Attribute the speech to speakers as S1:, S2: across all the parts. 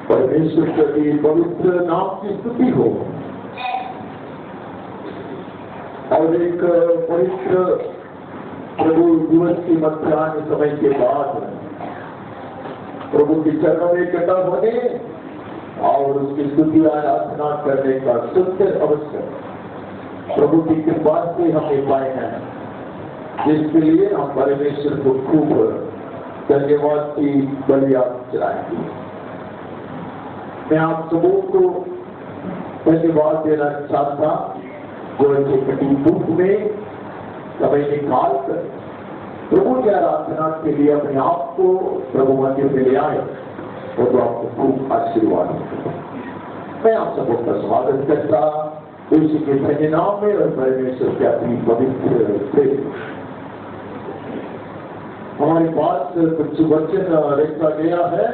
S1: परमेश्वर के पवित्र नाम की स्तुति हो। और एक पवित्र प्रभु दिवस की मध्याह्न समय के बाद प्रभु के चरणों में इकट्ठा होने और उसकी स्तुति आराधना करने का सुंदर अवसर प्रभु की कृपा से हमें पाए हैं, जिसके लिए हम परमेश्वर को खूब धन्यवाद की बलियां चढ़ाएंगे। मैं आप सबों को धन्यवाद देना चाहता, जो ऐसे कटी धूप में समय निकाल कर प्रभु की आराधना के लिए अपने आप को प्रभु मंदिर में ले आए, और तो आपको खूब आशीर्वाद। मैं आप सबों का स्वागत करता उसी के धन्य नाम में और परमेश्वर के अपनी पवित्र प्रेम। हमारे पास कुछ वचन लिखा गया है,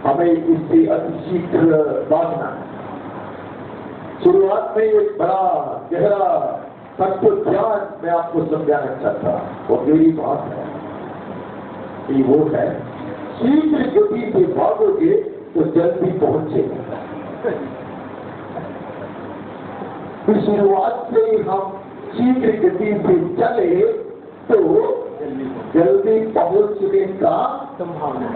S1: हमें इससे अतिशीघ्र भागना है। शुरुआत में एक बड़ा गहरा तत्व ज्ञान मैं आपको समझाना चाहता, और मेरी बात है कि वो है शीघ्र गति से भागोगे तो जल्दी पहुंचेगा। शुरुआत से हम शीघ्र गति से चले तो जल्दी पहुंचने का संभावना।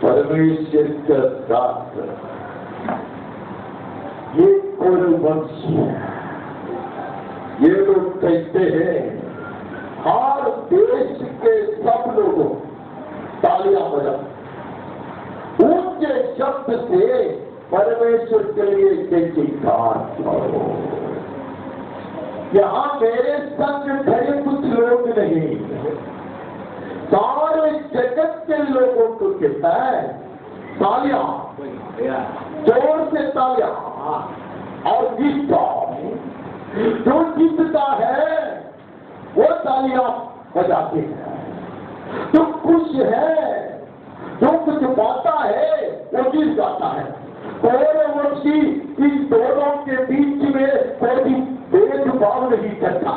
S1: परमेश्वर का दास ये कोई वंश है। ये लोग कहते हैं हर देश के सब लोगों तालियां बजाओ, ऊंचे शब्द से परमेश्वर के लिए जयकार करो। यहाँ मेरे संग खड़े कुछ लोग नहीं, सारे जगत के लोगों को कहता है तालियां, जोर से तालियां, और जीतता जो जीतता है वो तालियां बजाते हैं। जो खुश है, जो कुछ पाता है वो जीत जाता है। पौरवंशी इन दोनों के बीच में कोई भेदभाव नहीं करता।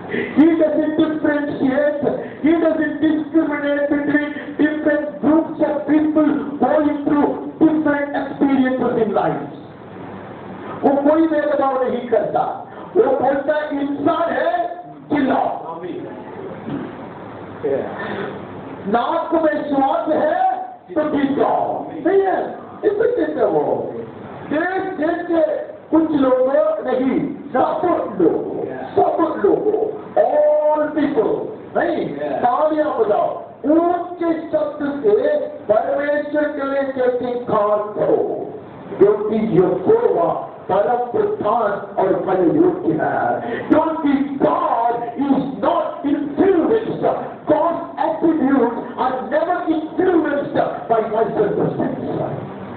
S1: He doesn't differentiate, he doesn't discriminate between different groups of people going through different experiences in life. वो कोई भेदभाव नहीं करता। वो बोलता इंसान है, चिल्लाओ। नाक में श्वास है तो जीत जाओ, नहीं है? इसे कहते वो देश देश के कुछ लोग नहीं, सब लोगों ऑल पीपल नहीं, तालियां बजाओ, ऊंचे शब्द से परमेश्वर के लिए जयकार करो, क्योंकि यहोवा परम प्रधान और बड़े योग्य है। क्योंकि God is not influenced, God's attributes are never influenced by my circumstances.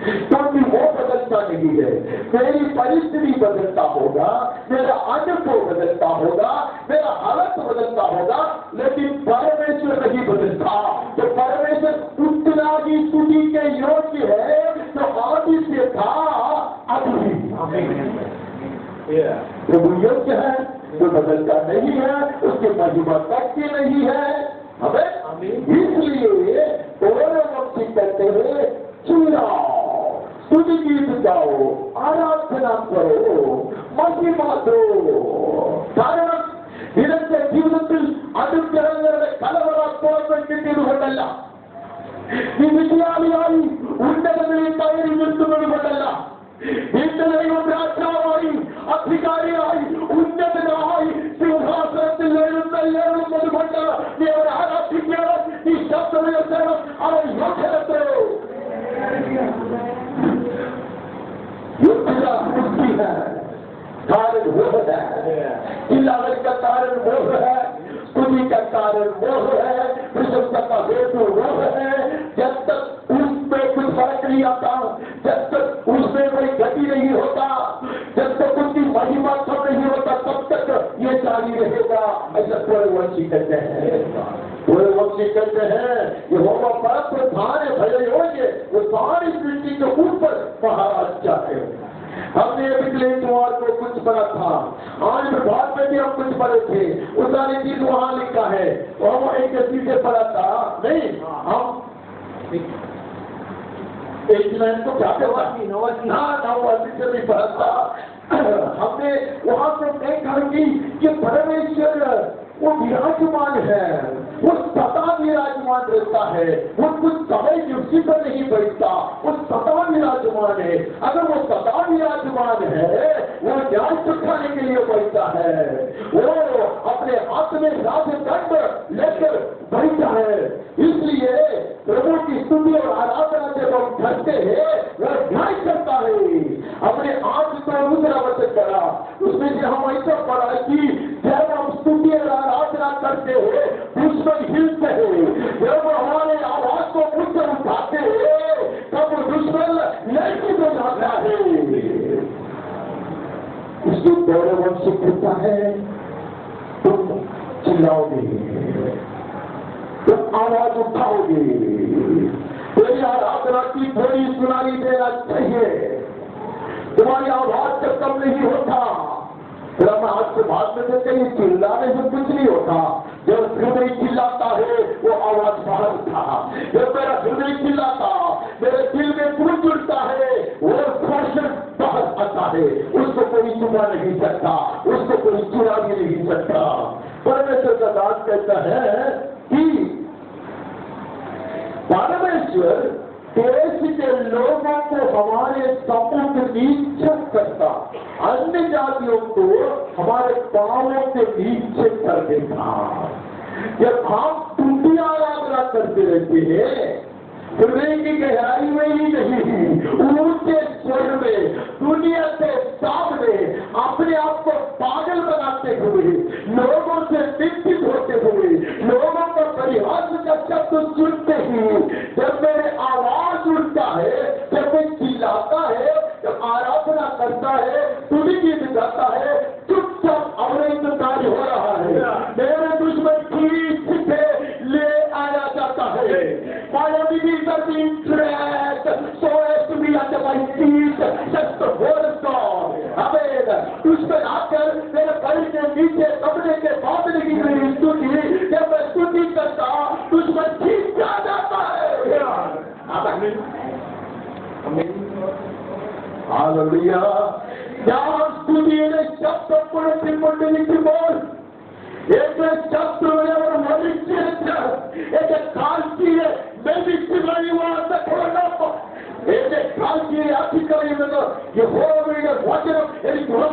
S1: क्योंकि वो बदलता नहीं है। मेरी परिस्थिति बदलता होगा, मेरा अनुभव बदलता होगा, मेरा हालत बदलता होगा, लेकिन परमेश्वर नहीं बदलता। तो परमेश्वर उतना ही स्तुति के योग्य है तो आदि से था, अभी प्रभु योग्य है, जो बदलता नहीं है, उसकी महिमा तक नहीं है। हमें इसलिए पौरवंशी कहते हैं चिल्लाओ, स्तुति गीत गाओ, आराधना करो, महिमा दो। കാരണം നിനക്ക് ജീവിതത്തിൽ അനുഗ്രഹങ്ങളുടെ കലവറ കിട്ടിയതുകൊണ്ടല്ല, നീ വിദ്യാലയായി ഉന്നതങ്ങളിൽ കയറി നിൽക്കുന്നത് കൊണ്ടല്ല, നിന്റെ ദൈവം രാജാവായി അധികാരിയായി ഉന്നതനായി സിംഹാസനത്തിൽ എഴുന്നള്ളുന്നത് കൊണ്ട് നീ അവരെ ആരാധിക്കണം, നീ ശബ്ദമുയർത്തണം, അവൻ യോഗ്യതയോ युद्ध मुक्ति है, कारण वो है, चिल्लाने का कारण वो है, स्तुति का कारण वो है, प्रशंसा का हेतु वो है। जब तक उसमें कुछ फर्क नहीं आता, जब तक उसमें कोई गति नहीं होता, जब तक उसकी महिमा कम नहीं होता, तब तक ये जारी रहेगा। ऐसा पूर्ववंशी कहते हैं, पूर्ववंशी कहते हैं ये होगा परम प्रधान भले होंगे, वो सारी सृष्टि के ऊपर पहाड़ चाहते हैं। हमने पिछले इतवार को कुछ पढ़ा था, आज प्रभात में भी हम कुछ पढ़े थे, वो सारी चीज वहां लिखा है। तो हम एक चीज से पढ़ा था, नहीं हम एक को क्या नवासी से भी पढ़ा था। हमने वहां से देखा कि परमेश्वर वो विराजमान है, वो सदा विराजमान रहता है, वो कुछ समय निश्चित पर नहीं बैठता, वो सदा विराजमान है। अगर वो सदा विराजमान है, वो न्याय चुकाने के लिए बैठता है, वो अपने हाथ में राज दंड लेकर बैठा है। इसलिए प्रभु की स्तुति और आराधना जब हम करते हैं, वो न्याय करता है। अपने आज तो दूसरा वचन पढ़ा, उसमें से हम ऐसा पढ़ा कि जब हम स्तुति और आराधना करते हैं, दुश्मन हिलते हैं। जब हमारे आवाज को ऊंचे उठाते हैं, तब दुश्मन लैंगिक हो जाता है। इसकी गौरव से कहता है, तुम चिल्लाओगे, तुम आवाज उठाओगे, तेरी आराधना की थोड़ी सुनाई देना चाहिए, तुम्हारी आवाज जब कम नहीं होता। हम आज के बाद में देते हैं, चिल्लाने से कुछ नहीं होता। जब हृदय चिल्लाता है, वो आवाज बाहर उठा। जब मेरा हृदय चिल्लाता, मेरे दिल में गूंज उठता है, वो घोषण बाहर आता है। उसको कोई चुरा नहीं सकता, उसको कोई चुरा भी नहीं सकता। परमेश्वर का दास कहता है कि परमेश्वर देश के लोगों को हमारे समूह के नीचे करता, अन्य जातियों को हमारे पांवों के नीचे कर देता। जब हम टूटी आराधना करते रहते हैं, हृदय की गहराई में ही नहीं, ऊंचे स्वर में, दुनिया के सामने अपने आप को पागल बनाते हुए, लोगों से विकसित होते हुए, लोगों का परिहास का शब्द सुनते ही जब मेरे आवाज उठता है, जब मैं चिल्लाता है, जब आराधना करता है, तुझी गीत गाता है, चुपचाप अवैध कार्य हो रहा है। मेरे दुश्मन खींच के ले आया जाता है। My enemies are being dragged so as to be under my feet. That's the word of God. Amen. दुश्मन आकर मेरे पैर के नीचे कपड़े के बादल की मेरी स्तुति, जब मैं स्तुति करता, दुश्मन खींच के आ जाता है। हालेलुया। क्या स्तुति ने शब्द पूरे त्रिपुंडली की बोल, एक शब्द और मनुष्य एक काल की है, मैं भी सिवाई वहां से खोलना एक काल की आपकी करी में तो ये हो गई है वचन एक बहुत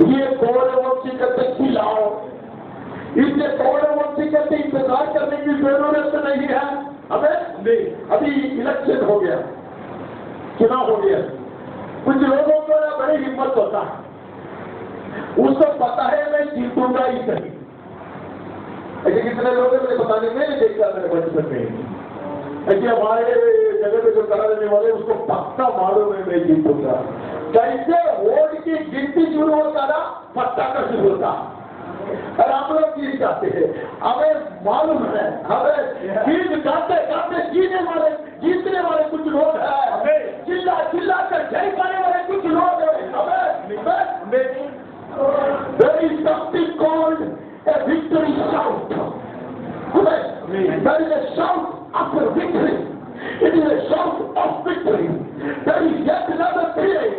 S1: ये गौरवंशी कहते खिलाओ, इसलिए गौरवंशी कहते इंतजार करने की जरूरत नहीं है। अभी इलेक्शन हो गया, चुनाव हो गया, कुछ लोगों को बड़ी हिम्मत होता है, उसको पता है मैं जीतूंगा ही सही। ऐसे कितने लोग हैं मुझे पता नहीं, मैंने देखा मेरे बचपन में, ऐसे हमारे जगह पे जो करा देने वाले उसको पक्का मालूम है मैं जीतूंगा। कैसे वोट की गिनती शुरू होता ना, पक्का का शुरू होता, और आप लोग जीत जाते हैं। हमें मालूम है, हमें गीत गाते गाते जीतने वाले कुछ लोग हैं, चिल्ला चिल्ला कर जय पाने वाले कुछ लोग हैं। There is something called a victory shout. There is a shout after victory. It is a shout of victory. There is yet another feeling,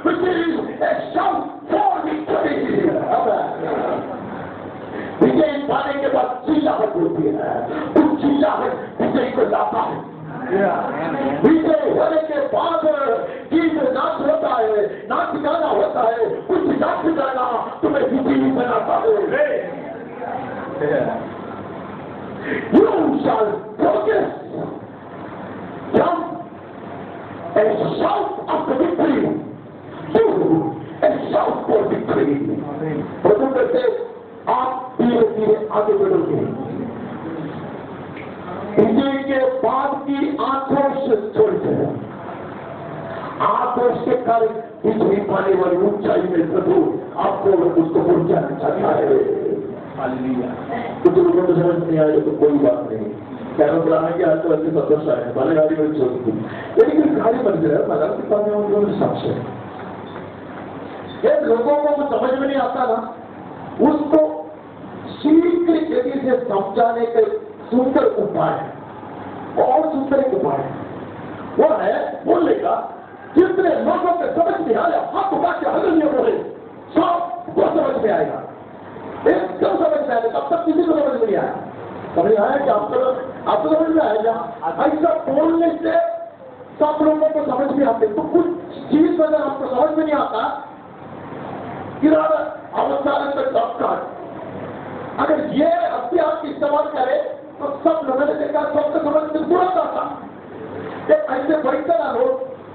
S1: which is a shout for victory. विजय पाने के बाद चिल्लाहट होती है, उस चिल्लाहट विजय को लाता है। विजय होने के बाद गीत नाच होता है, नाच गाना होता है, कुछ नाच गाना तुम्हें विजयी बनाता है। You shall progress from a shout of victory to a shout for victory. लगेगी। प्रभु कहते आप धीरे धीरे आगे बढ़ोगे। इसी के बाद की आंखों से छोड़कर आंखों के कारण बिजली पाने वाली ऊंचाई में प्रभु आपको उसको पहुंचाना चाहता है। कुछ लोगों को समझ नहीं आए तो कोई बात नहीं, कैरों बनाने के आज तो ऐसे सदस्य आए वाले गाड़ी में छोड़, लेकिन गाड़ी बन गया मजा के पास में उनके हिसाब से ये लोगों को कुछ समझ में नहीं आता ना, उसको शीघ्र गति से समझाने के सुंदर उपाय है और सुंदर एक उपाय है, वो है बोलेगा जितने लोगों को समझ में आया हाथ उठा के हल्ले बोले सब वो समझ में आएगा, एकदम समझ में आएगा। तब तक किसी को समझ में नहीं आया, समझ आया कि आपको समझ में आएगा। ऐसा बोलने से सब लोगों को समझ में आते, तो कुछ चीज अगर आपको समझ में नहीं आता अवसार अगर ये हथियार की इस्तेमाल करे तो सब लोगों ने देखा सबको समझ में तुरंत आता। ऐसे बैठते ना लोग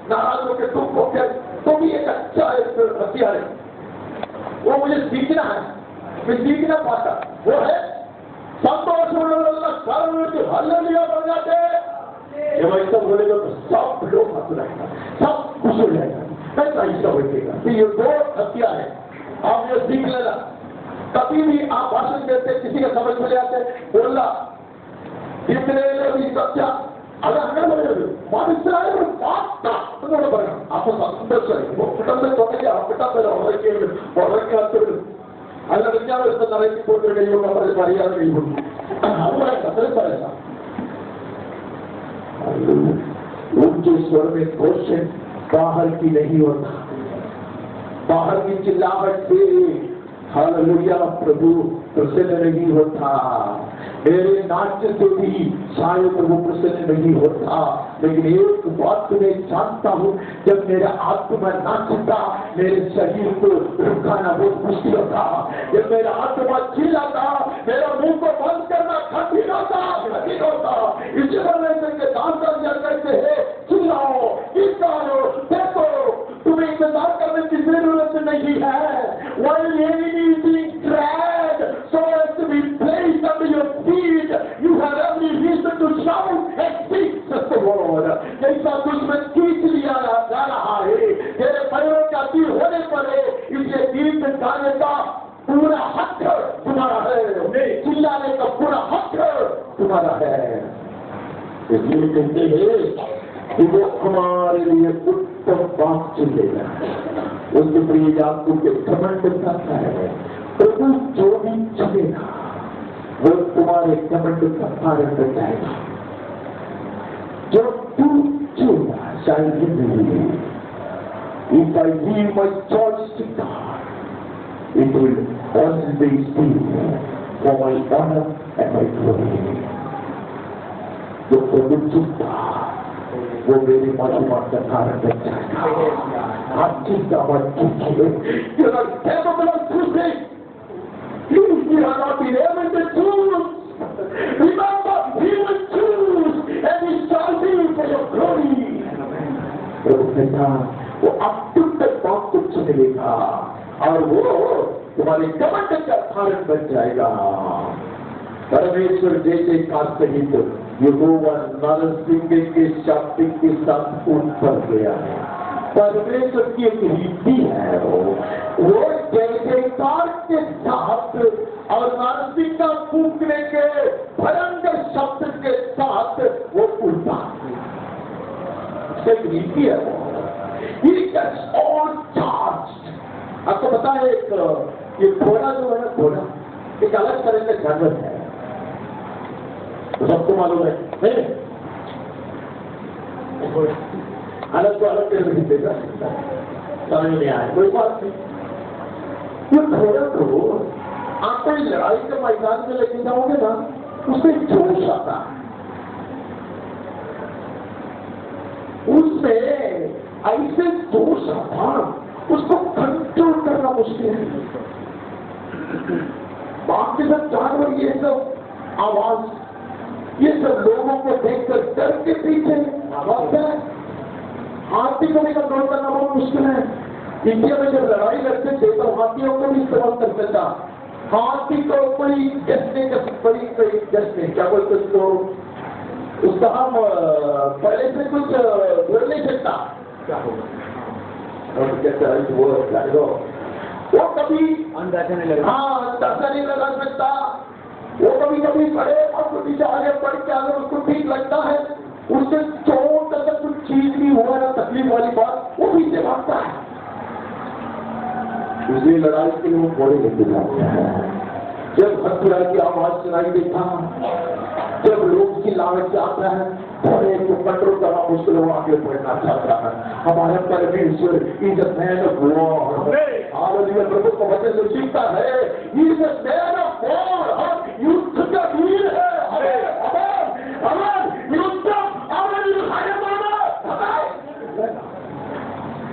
S1: नाराज होकर दुख होकर, तो भी एक अच्छा हथियार है, वो मुझे सीखना है, मैं सीख ना पाता, वो है संतोष हल्ले लिया बन जाते। जब ऐसा बोलेगा तो सब लोग हंस रहेगा, सब खुश हो जाएगा, कैसा ऐसा बैठेगा। तो ये दो हथियार है, आप ये सीख लेना। कभी भी आप भाषण देते किसी का समझ में आते बोलना जितने लोग सत्या अगर हमें बोले आपको संतोष वो कुटुंब ತೊಂದರೆ ಆಗ್ಬಿಟ್ಟಾರೆ ಅವರಿಗೆ ಹೊರಗೆ ಆಗ್ತದೆ ಅಲ್ಲ ವಿಚಾರ ನರೇಂದ್ರ ಮೋದಿ ಕೈಯೋ ಅವರ ಪರಿಹಾರ ಕೈಯೋ ಅವರ ಕಥೆ ಪರೇಶಾन उनके स्वर में क्वेश्चन बाहर की नहीं होता, बाहर की चिल्लाहट से हालेलुया प्रभु प्रसन्न नहीं होता, मेरे नाट्य से भी शायद प्रभु प्रसन्न नहीं होता। लेकिन एक बात मैं जानता हूँ, जब मेरा आत्मा नाचता मेरे शरीर को रुकाना बहुत मुश्किल होता, जब मेरा आत्मा चिल्लाता मेरा मुंह को बंद करना कठिन होता। इसी वजह से दान करते हैं चिल्लाओ चिल्लाओ, देखो तुम्हें इंतजार करने की जरूरत नहीं है। While enemy is being dragged so as to be placed under your feet, you have every reason to shout and speak, says the Lord. जैसा दुश्मन खींच लिया जा रहा है तेरे पैरों का तीर होने पर है, इसलिए गीत गाने का पूरा हक तुम्हारा है, चिल्लाने का पूरा हक तुम्हारा है। इसलिए कहते हैं कि वो हमारे लिए उत्तम बात चलेगा, उसके प्रिय जातों के घमंड करता है। प्रभु जो भी चलेगा वो तुम्हारे घमंड का कारण बन जाएगा। जो तू चलेगा शायद नहीं, if I leave my choice to God, it will always be for my honor and my glory. जो प्रभु चुनता वो मेरी महिमा का कारण बन जाएगा। आप चिंता मत कीजिए, you are capable of choosing. You are not been able to choose. Remember, He will choose and He shall be for your glory. प्रभु कहता वो अब तुम तक बात को चलेगा और वो तुम्हारे घमंड का कारण बन जाएगा। परमेश्वर जैसे का सहित यहोवा नरसिंह के शब्द के साथ उन पर गया है। परमेश्वर की एक रीति है, वो जयकार के साथ और नरसिंह का फूकने के भयंकर शब्द के साथ वो उड़ता है, एक रीति है वो। He gets all charged. आपको पता है ये घोड़ा जो है, घोड़ा एक अलग तरह का जानवर है, तो सबको मालूम है नहीं? अलग तो अलग कैसे नहीं देगा, समझ नहीं आया, कोई बात नहीं। ये घोड़ा को आप कोई लड़ाई के मैदान में लेके जाओगे ना, उसमें जोश आता है, उसमें ऐसे जोश आता, उसको कंट्रोल करना मुश्किल है। बाकी सब जानवर ये सब आवाज, ये सब लोगों को देखकर डर के पीछे आवाज है। हाथी को भी कंट्रोल करना बहुत मुश्किल है, इंडिया में जब लड़ाई लड़ते थे तो हाथियों को भी इस्तेमाल करते था। हाथी को कोई जश्न बड़ी कोई जश्न क्या बोलते उसको, उसका हम पहले से कुछ बोल नहीं सकता, क्या होगा और कैसा वो कभी अंदाजा नहीं लगा, हाँ अंदाजा नहीं लगा सकता। वो कभी कभी खड़े और पीछे आगे बढ़ के अगर उसको ठीक लगता है, उससे चोट अगर कुछ चीज भी हुआ ना तकलीफ वाली बात, वो पीछे भागता है। इसलिए लड़ाई के लिए वो घोड़े लेके जाते हैं। जब हथियार की आवाज सुनाई देता, जब लोग की लालच आता है, घोड़े को कंट्रोल करना मुश्किल हो, आगे बढ़ना चाहता है। हमारे परमेश्वर is a man of war. Hallelujah, प्रभु को वचन से सीखता है, he is a man of war, और युद्ध का वीर है। युद्ध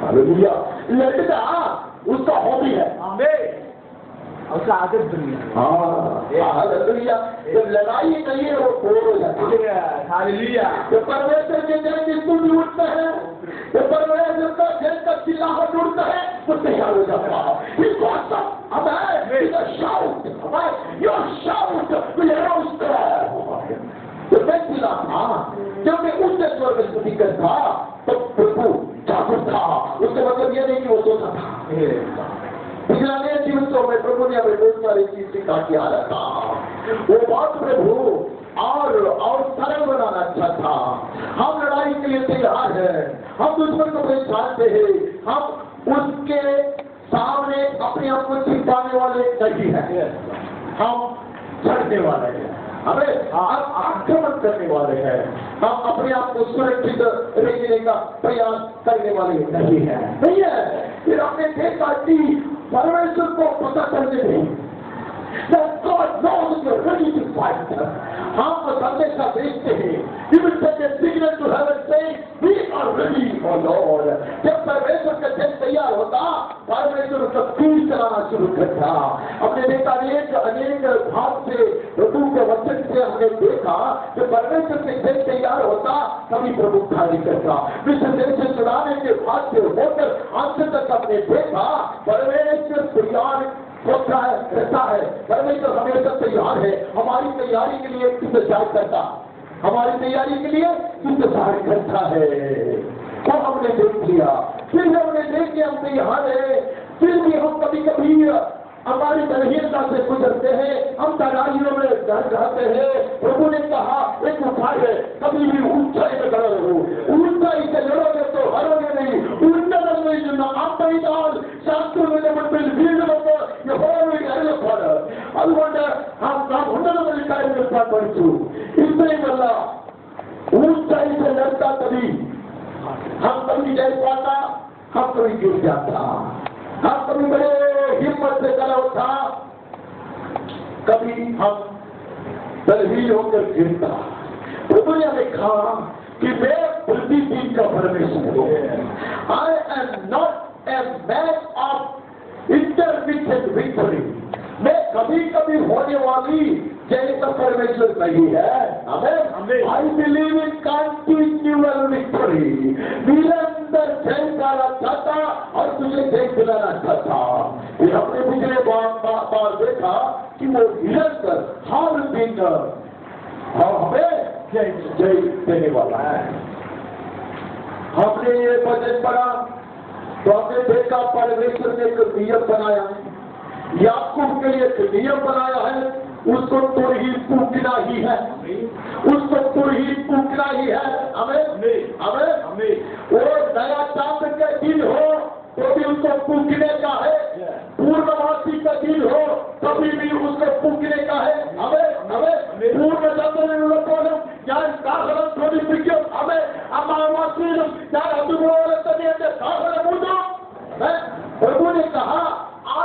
S1: हालेलुया, लड़का उसका हॉबी है, उसका आदत बनी है। हाँ हालेलुया, जब लड़ाई नहीं है वो बोर हो जाता है। हालेलुया, जब परमेश्वर के जय की स्तुति उठते हैं, जब परमेश्वर का जय का चिल्लाहट उठता है तो तैयार हो जाता है। जब मैं चिल्ला था, जब मैं उच्च स्वर में स्तुति करता तो प्रभु जागरूक था। उसका मतलब यह नहीं कि वो सोता था। पिछला नए दिवसों में प्रभु ने हमें बहुत सारी चीज सिखा के आ रहा था। वो बात प्रभु और सरल बनाना अच्छा था। हम लड़ाई के लिए तैयार हैं, हम दुश्मन को पहचानते हैं, हम उसके सामने अपने आप को छिपाने वाले नहीं है, हम चढ़ने वाले हैं, हमें आक्रमण करने वाले हैं, हम अपने आप को सुरक्षित रखने का प्रयास करने वाले नहीं है, नहीं है। फिर हमने देखा कि परमेश्वर को पता करने में that God knows you're ready to fight. हम संदेशा भेजते हैं, you will send a signal to heaven saying, we are ready for Lord. जब परमेश्वर का जन तैयार होता, परमेश्वर उसका तीर चलाना शुरू करता। हमने देखा अनेक भाग से, प्रभु के वचन से हमने देखा कि परमेश्वर के जन तैयार होता कभी प्रभु खाली करता। विश्व देश से छुड़ाने के बाद से होकर अंत तक हमने देखा परमेश्वर तैयार होता है, रहता है। परमेश्वर हमेशा तैयार है, हमारी तैयारी के लिए इंतजार करता, हमारी तैयारी के लिए इंतजार करता है। तो हमने देख लिया, फिर हमने देख लिया हम तैयार है, फिर भी हम कभी कभी हमारी बलहीनता से गुजरते हैं, हम तराइयों में डर जाते हैं। प्रभु ने कहा एक उपाय है, कभी भी ऊंचाई में खड़े रहो, ऊंचाई से लड़ोगे तो हारोगे नहीं। शास्त्रों में അതുകൊണ്ട് നാം ഉന്നതങ്ങളിൽ കാര്യം നിൽക്കാൻ പഠിച്ചു. ഇത്രയുമല്ല, ऊंचाई से लड़ता कभी हम कभी जय पाता, हम कभी गिर जाता, हम कभी बड़े हिम्मत से खड़ा होता, कभी हम बलहीन होकर गिरता। प्रभु ने हमें कहा कि मैं प्रतिदिन का परमेश्वर हूँ। I am not a man of intermittent victory. मैं कभी कभी होने वाली जय का परमेश्वर नहीं है। हमें I believe in continual victory. निरंतर जय पाना चाहता और तुझे जय दिलाना चाहता। फिर हमने पिछले बार देखा कि वो निरंतर हर दिन हमें जय देने वाला है। हमने ये वचन पढ़ा तो हमने देखा परमेश्वर ने एक नियम बनाया, याकूब के लिए एक नियम बनाया है, उसको तुर ही फूकना ही है, उसको तुर ही फूकना ही है। हमें वो नया चांद का दिन हो तो भी उसको फूकने का है, पूर्णवासी का दिन हो तभी भी उसको फूकने का है। हमें पूर्ण चंद्र ज्ञान कागल थोड़ी विज्ञ हमें अमावासी ज्ञान प्रभु ने कहा I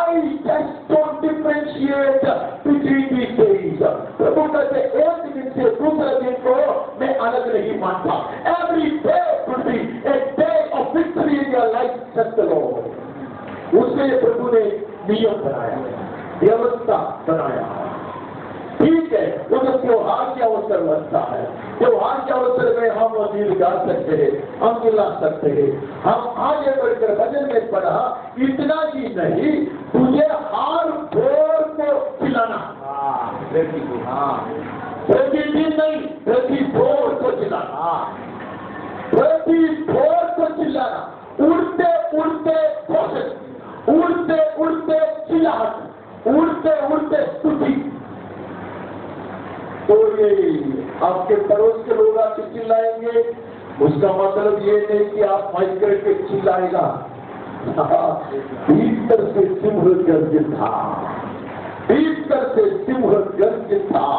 S1: just don't differentiate between these days. प्रभु कहते एक दिन से दूसरे दिन को मैं अलग नहीं मानता। Every day could be a day of victory in your life, says the Lord. उसमें प्रभु ने नियम बनाया, व्यवस्था बनाया। ठीक है, वो तो त्योहार की अवसर लगता है, त्योहार के अवसर में हम गीत गा सकते हैं, हम चिल्ला सकते हैं। हम आगे बढ़कर भजन में पढ़ा, इतना ही नहीं, तुझे हर भोर को खिलाना, प्रतिदिन नहीं, प्रति भोर को चिल्लाना, प्रति भोर को चिल्लाना, उड़ते उड़ते भोजन, उड़ते उड़ते चिल्लाहट, उड़ते उड़ते स्तुति। तो ये आपके पड़ोस के लोग आपसे चिल्लाएंगे, उसका मतलब ये नहीं कि आप माइक करके चिल्लाएगा। भीतर से सिंह गर्जित था, भीतर से सिंह गर्जित था,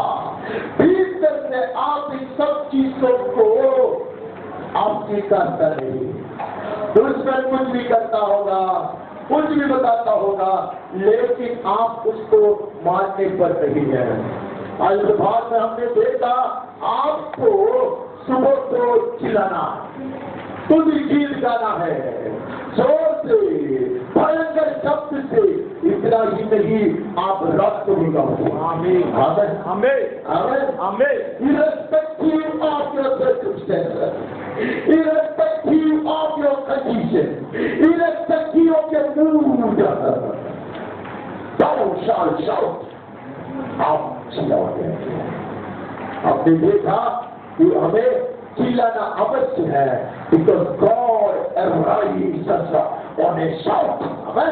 S1: भीतर से आप इन सब चीजों को आप स्वीकारता नहीं। दुश्मन कुछ भी करता होगा, कुछ भी बताता होगा, लेकिन आप उसको मानने पर नहीं है। आज प्रभात में हमने देखा, आपको सुबह को चिल्लाना, तुझ गीत गाना है, जोर से, भयंकर शब्द से, इतना ही नहीं, आप रात को भी गाओगे। आमीन, आमीन, आमीन, आमीन। Irrespective of your circumstances, irrespective of your condition, irrespective of your mood, thou shalt shout. आप चिल्लाओगे। आपने देखा कि हमें चिल्लाना अवश्य है, because God arises on a shout. हमें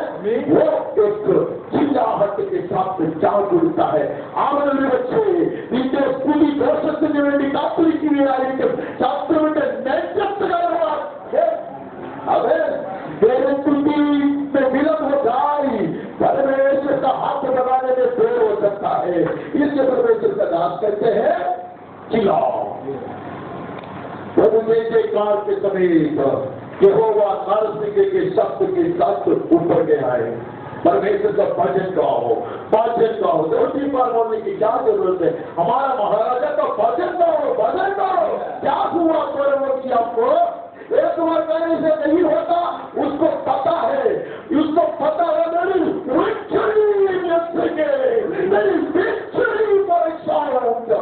S1: वो एक चिल्लाहट के साथ जाग उठता है। आमल बच्चे इनके स्कूली दोषस्य निवेदी कातुली आयित शास्त्रविद नैतिकता हमें तेरे स्तुति में विलंब हो जाए, परमेश्वर का हाथ लगाने में देर हो सकता है, इसलिए परमेश्वर का दास कहते हैं चिल्लाओ। प्रभु के काल के समीप यहोवा नरसिंह के शब्द के साथ ऊपर गया है। परमेश्वर का भजन गाओ, भजन गाओ। दूसरी बार बोलने की क्या जरूरत है? हमारा महाराजा का भजन गाओ, भजन गाओ। क्या हुआ परमवती आपको? एक बार कहने से नहीं होता, उसको पता है, उसको पता है मेरी विक्ट्री परेशान होगा।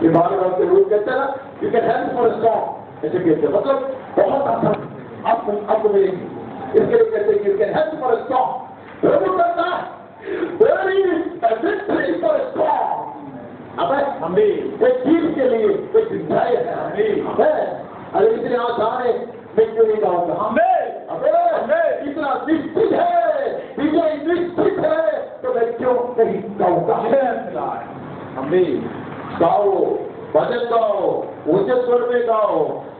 S1: ये भागवत के लोग कहते हैं ना, you can help for strong, ऐसे कहते हैं, मतलब बहुत आसान आपको मिलेगी। इसके लिए कहते हैं you can help for strong. प्रभु कहता है वेरी विक्ट्री फॉर स्ट्रॉन्ग। अब हमें एक चीज के लिए एक विधाय है, अरे इतने आसान है, मैं क्यों नहीं गाऊंगा? हमें इतना निश्चित है, विजय निश्चित है, तो मैं क्यों नहीं गाऊंगा? हमें गाओ, भजन गाओ, ऊंचे स्वर में गाओ।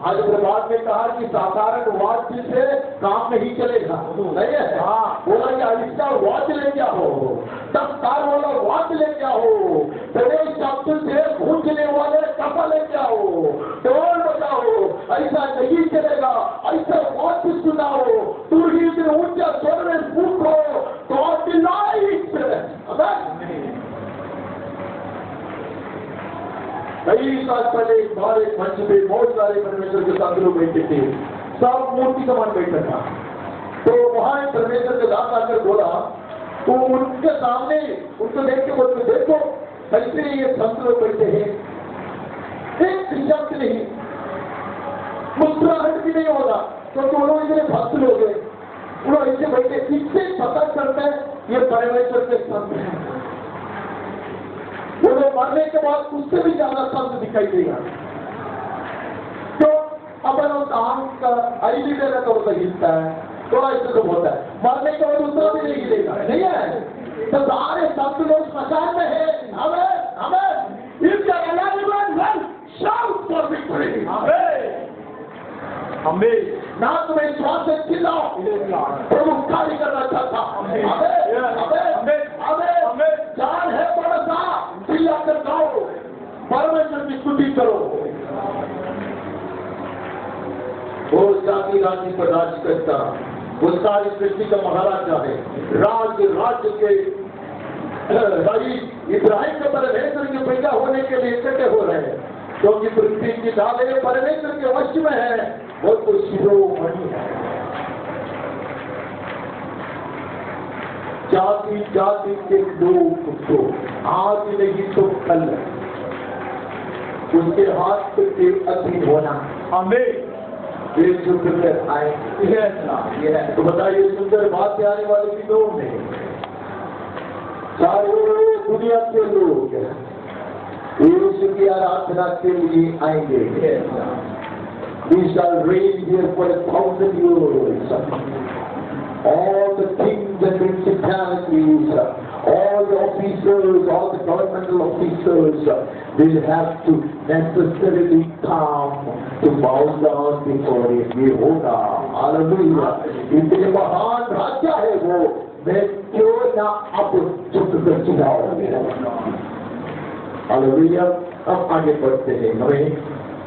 S1: आज प्रभात में कहा कि साधारण वाद्य से काम नहीं चलेगा, नहीं है? हाँ, बोला कि आहिस्ता वाद्य लेके आओ, 10 तार वाला वाद्य लेके आओ, बड़े शब्द से गूंजने वाले कपा लेके आओ, ढोल बजाओ। ऐसा नहीं चलेगा, ऐसा वाद्य सुनाओ, तुरही से ऊंचा स्वर में फूको, गॉड डिलाइट्स। कई साल पहले हमारे मंच पे बहुत सारे परमेश्वर के साथ लोग बैठे थे, सब मूर्ति समान बैठा था। तो वहां परमेश्वर के दास आकर बोला, तो उनके सामने उनको देख के बोलते, देखो ऐसे ये संत लोग बैठे हैं, एक शब्द नहीं, मुस्कुराहट भी नहीं होगा, क्योंकि उन्होंने इतने भक्त लोग हैं, उन्होंने ऐसे बैठे, इससे पता चलता है ये परमेश्वर के संत हैं। वो मरने के बाद उससे भी ज्यादा शब्द दिखाई देगा। तो अपन उस आंख का आई भी देगा तो उसका हिलता है, थोड़ा इससे तो होता है, मरने के बाद दूसरा भी नहीं हिलेगा, नहीं है? तो सारे शब्द लोग स्मशान में है। हमें इस हमें ना तुम्हें श्वास से चिल्लाओ, प्रभु कार्य करना चाहता। हमें जान है बड़ा सा, चिल्ला कर गाओ, परमेश्वर की स्तुति करो। वो जाति राज्य पर राज करता, वो सारी सृष्टि का महाराजा है, राज्य के इब्राहिम के परमेश्वर के पैदा होने के लिए इकट्ठे हो रहे हैं, क्योंकि पृथ्वी की ढाले परमेश्वर के वश में है, वो तो शिरोमणि है। जाति जाति के लोग तो आज नहीं तो कल उसके हाथ के अधीन होना।
S2: आमीन।
S1: ये सुंदर आए तो बताइए, सुंदर बात से आने वाले भी लोग नहीं, सारे दुनिया के लोग यीशु की आराधना के लिए आएंगे। We shall reign here for 1,000 years. All the kings and principalities, all the officers, all the governmental officers will have to necessarily come to bow down before him. ये होगा, हालेलुया। इतने महान राजा है वो, मैं क्यों ना अब चुप कर चुनाव। हालेलुया। अब आगे बढ़ते हैं। हमें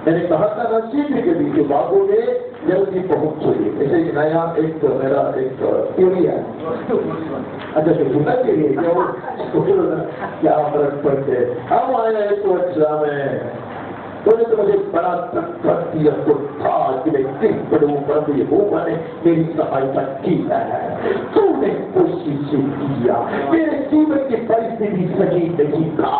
S1: मैंने कहा था ना, शीघ्र के बीच बागों में जल्दी पहुंचोगे। ऐसे नया एक मेरा एक थ्योरी है। अच्छा सुनना चाहिए क्या फर्क पड़ते। हम आए एक वर्षा में तो मुझे बड़ा तो था कि मैं किस पढ़ूं, परंतु यहोवा ने मेरी सहायता की है। तूने कोशिश किया, मेरे जीवन की परिस्थिति सही नहीं था,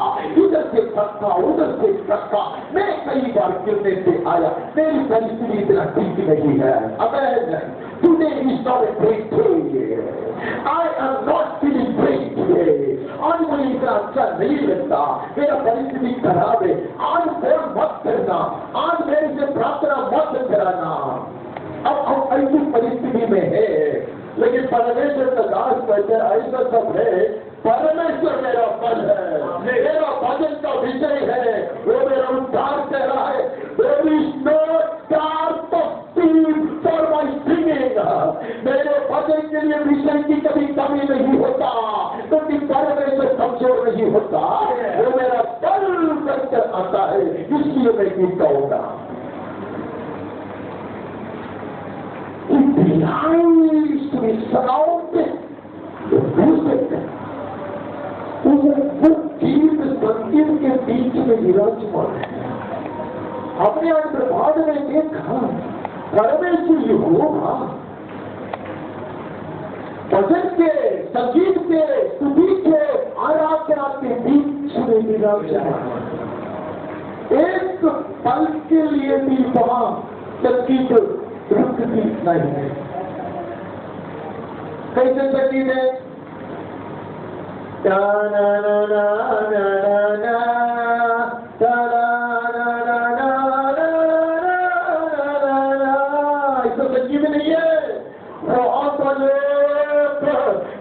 S1: इधर से थका उधर से थका, मैं कई बार गिरने से आया, मेरी परिस्थिति इतना ठीक नहीं है। अब तूने I am not feeling great, आज मुझे इतना अच्छा नहीं लगता, मेरा परिस्थिति खराब है, आज फोन मत करना, आज मेरे से प्रार्थना मत कराना। अब हम ऐसी परिस्थिति में है, लेकिन परमेश्वर का दास कहते हैं ऐसा सब है, परमेश्वर मेरा बल है, मेरा भजन का विषय है, वो मेरा उद्धार कह रहा है। There is no scarp of steel for my singing. मेरे भजन के लिए विषय की कभी कमी नहीं होता, क्योंकि परमेश्वर कमजोर नहीं होता, वो मेरा बल करके आता है, इसलिए मैं गीत गाऊंगा। It belongs to be surrounded with music. वो गीत संगीत के बीच में विराजमान है। हमने आज प्रभात में देखा परमेश्वर यहोवा भजन के, संगीत के, स्तुति के, आराधना के बीच में विराजमान। एक पल के लिए भी वहां संगीत रुकती नहीं है। कैसे संगीत है? इसको संगीत नहीं है, वो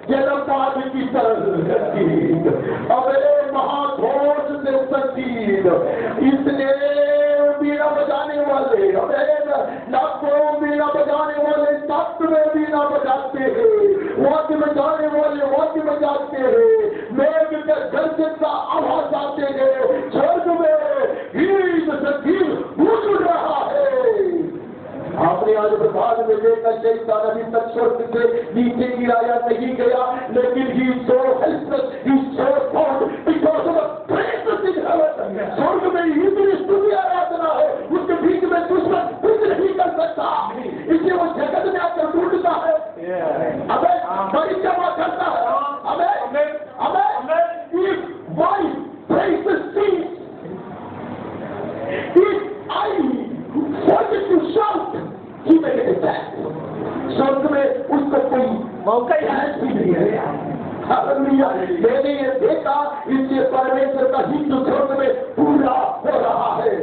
S1: जलपात की तरह संगीत, अबे महाघोष से संगीत, इसने बीड़ा बजाने वाले, लाखों बीड़ा बजाने वाले तत्व में बीड़ा बजाते हैं, वाद्य बजाने वाले वाद्य बजाते हैं, मेघ के गर्जन का आवाज आते हैं, स्वर्ग में गीत संगीत गूंज रहा है। आपने आज प्रभात में देखा शैतान अभी तक स्वर्ग से नीचे गिराया नहीं गया, लेकिन he so helpless, he so bound because of the praises in heaven. स्वर्ग में इतनी स्तुति आराधना है, उसके बीच में दुश्मन कुछ नहीं कर सकता, इसलिए वो जगत में आकर ढूंढता है, अबे परिक्रमा करता है, अबे if my praises cease, if I wanted to shout, he may get attacked. स्वर्ग में उसको कोई मौका ही नहीं है। हालेलुया। मैंने ये देखा, इसलिए परमेश्वर का हित स्वर्ग में पूरा हो रहा है।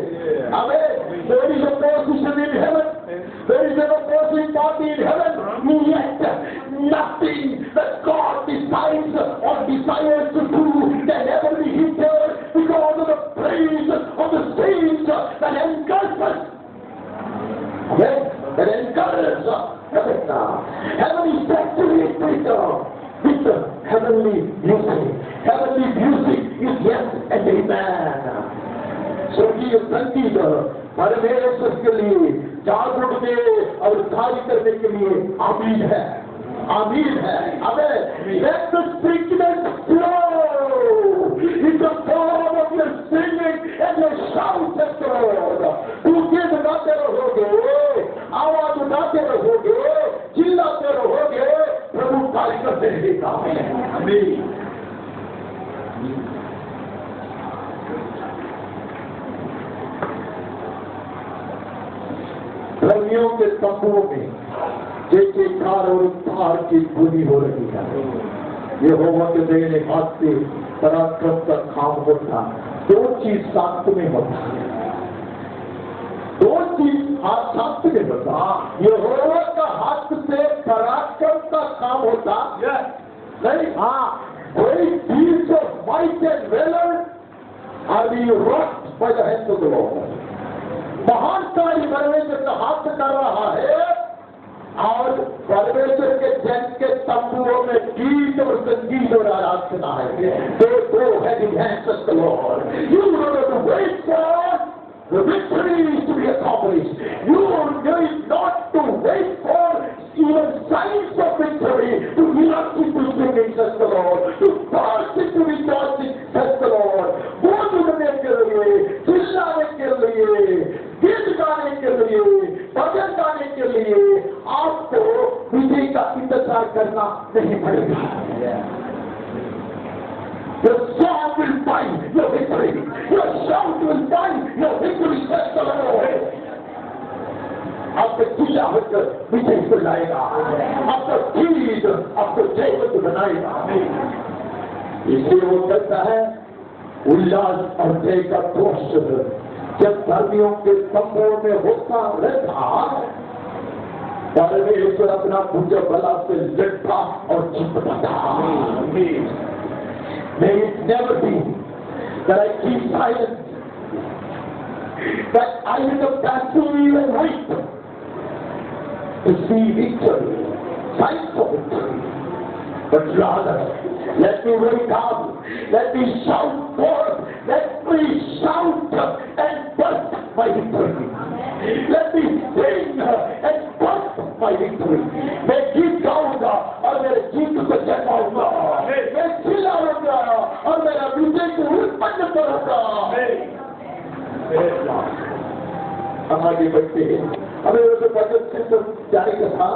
S1: हमें there is a position in heaven, there is an opposing party in heaven, yet nothing that God decides or desires to do can ever be hindered because of the praise of the saints that engulf us. Amen. That encourages heaven now. Heaven is saturated with the heavenly music. Heavenly music is yes and amen. स्वर्गीय संगीत परमेश्वर के लिए जागरूक के और कार्य करने के लिए आमीन है, आमीन है। अबे let the sacrament flow in the form of your singing and your shout at God. तू गीत गाते रहोगे, आवाज उठाते रहोगे, चिल्लाते रहोगे, प्रभु कार्य करते रहेगा। आमीन। धर्मियों के तंबुओं में जैसे कार और उद्धार की धुनी हो रही है। यहोवा के दाहिने हाथ से पराक्रम का काम होता। दो चीज साथ में होता है, दो चीज साथ में होता। यहोवा का हाथ से पराक्रम का काम होता नहीं। कोई चीज might and valour are be rocked by the hands of the Lord. महान कार्य परमेश्वर का हाथ कर रहा है और परमेश्वर के जन के तंबुओं में गीत और संगीत और आराधना है। दो having hands of the Lord. You have to wait for the victory is to be accomplished. You need not to wait for even signs of victory to erupt into singing, says the Lord, to burst into rejoicing, says the Lord. बोल उठने के लिए, चिल्लाने के लिए, गीत गाने के लिए, भजन गाने के लिए आपको विजय का इंतजार करना नहीं पड़ेगा। Your song will find your victory. Your shout will find your victory, says the Lord. आपको चिल्ला होकर विजय को लाएगा, आपको चीज आपको जय को बनाएगा। इसलिए वो कहता है उल्लास और जय का दोष जब धर्मियों के तंबुओं में होता रहता, परमेश्वर अपना भुज बला से लड़ता और चिपटा था। May it never be that I keep silent, that I become passive and wait to see victory, signs of victory. But rather, let me wake up, let me shout forth, let me shout and burst my victory. Let me sing and burst my victory. मैं गीत गाऊंगा और मेरे गीत को जगाऊंगा, मैं चिल्लाऊंगा और मेरा विजय को उत्पन्न करूंगा। हम आगे बढ़ते हैं। हमें वैसे बचत से तो जाने का था,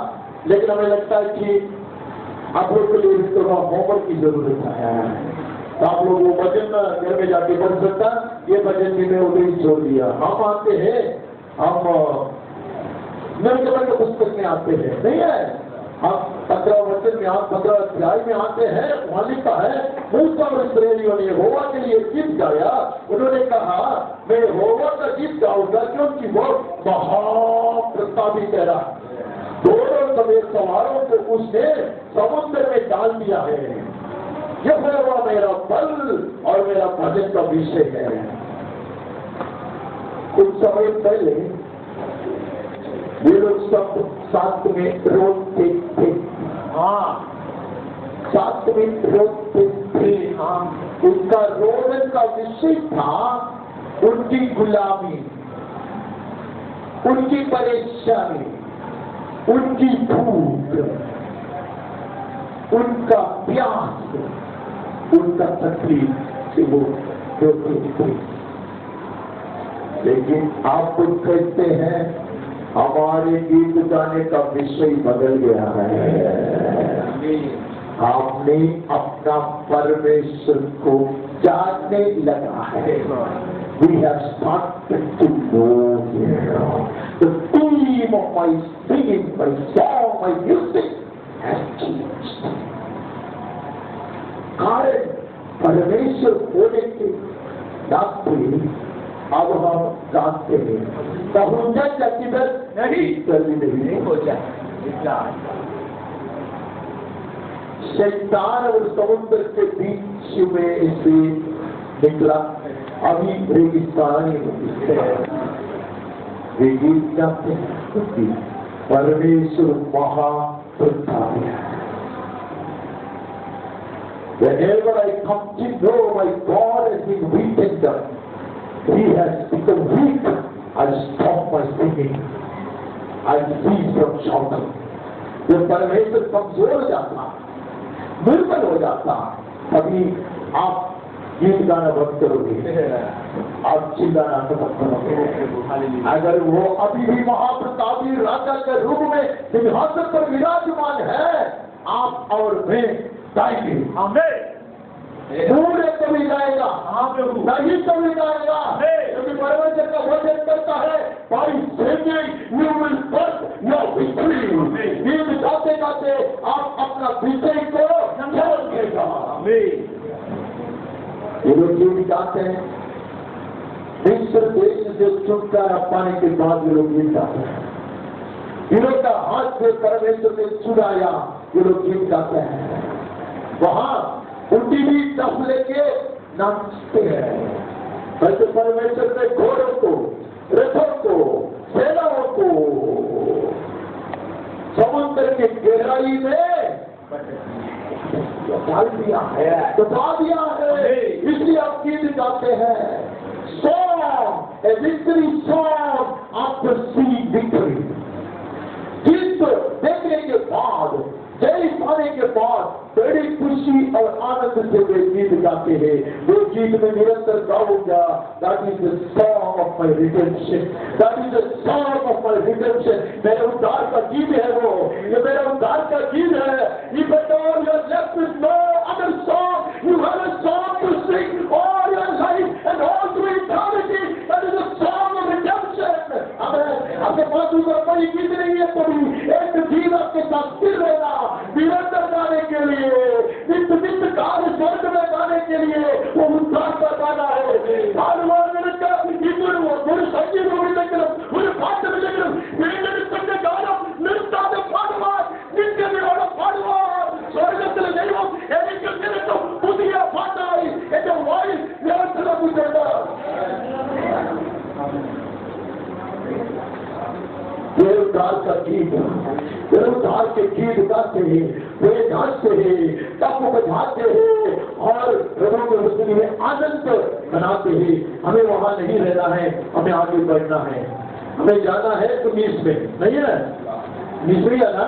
S1: लेकिन हमें लगता है कि आप लोग के लिए थोड़ा होमवर्क की जरूरत है। तो आप लोग वो भजन घर में जाके पढ़ सकता, ये भजन भी मैं उधर ही छोड़ दिया। हम आते हैं, हम निर्गमन के पुस्तक में आते हैं, नहीं है? हम 15 वचन में 15 अध्याय में आते हैं। वहां लिखा है मूसा और इस्राएलियों ने यहोवा के लिए गीत गाया। उन्होंने कहा मैं यहोवा का गीत गाऊंगा क्योंकि वो महाप्रतापी तेरा। दोनों समेत सवारों को उसने समुद्र में डाल दिया है। यहोवा मेरा बल और मेरा भजन का विषय है। कुछ समय पहले वे लोग सब साथ में रोते थे। साथ में रोते थे। उनका रोने का विषय था उनकी गुलामी, उनकी परेशानी, उनकी भूख, उनका प्यास, उनका तकलीफ से वो रोते थे। लेकिन आप कुछ कहते हैं हमारे गीत गाने का विषय बदल गया है। आपने अपना परमेश्वर को जानने लगा है। We have started to know Him. The theme of my singing, my song, my music has changed. कारण परमेश्वर होने के नाते अब हम जानते हैं समुद्र का किधर नहीं हो जाए। शैतान और समुद्र के बीच में से निकला, अभी रेगिस्तान है। वे गीत गाते हैं परमेश्वर महाप्रतापी है। Whenever I come to know my God has been weakened, He has become weak, I stop my singing, I cease from shouting. जब परमेश्वर कमजोर हो जाता, दुर्बल हो जाता, तभी आप गीत गाना बंद करोगे, आप चिल्लाना बंद करोगे। अगर वो अभी भी महाप्रतापी राजा के रूप में सिंहासन पर विराजमान है, आप और मैं गाएंगे। पूरे कभी जाएगा नहीं कभी जाएगा, क्योंकि परमेश्वर का वचन करता है भाई singing you will first your victory. गीत गाते गाते आप अपना विजय को समझ देगा। ये लोग गीत गाते हैं, मिस्र देश से छुटकारा पाने के बाद ये लोग गीत गाते हैं। ये लोग का हाथ से परमेश्वर ने छुड़ाया, ये लोग गीत गाते हैं। वहां उल्टी भी टफ लेके नाचते हैं। वैसे परमेश्वर ने घोड़ों को, रथों को, सेनाओं को समुद्र की गहराई में डाल दिया है, दबा दिया है। इसलिए आप गीत गाते हैं, song a victory song after see victory. गीत देखने के बाद, जय पाने के बाद बड़ी खुशी और आनंद से वे गीत गाते हैं। वो गीत में निरंतर गाऊंगा, that is the song of my redemption, that is the song of my redemption. मेरे उद्धार का गीत है वो, ये मेरा उद्धार का गीत है। If at all you are left with no other song, you have a song to sing all your life and all through eternity, that is the song of redemption. आपके पास दूसरा कोई गीत नहीं है, कभी एक गीत आपके साथ स्थिर रहेगा निरंतर गाने के लिए, नित्य नित्य काल स्वर्ग में गाने के लिए वो उद्धार का गाना है। ஒரு சங்கீத முடிந்தெങ്കിലും ஒரு பாட்டு விளைகிறோம் தன்னை காலம் நிறுத்தாத பாடுவார், நிற்கிறோட பாடுவார். சொர்க்கத்தில் தெய்வம் எனக்கு நிறுத்தும் புதிய பாட்டாய் என்ற வாயில் நிரந்தரம் உண்டார். देवदार का गीत, देवदार के गीत गाते हैं, वे नाचते हैं, तप बजाते हैं और प्रभु के उसके लिए आनंद मनाते हैं। हमें वहां नहीं रहना है, हमें आगे बढ़ना है, हमें जाना है तो मिस्र में, नहीं है मिस्र है ना।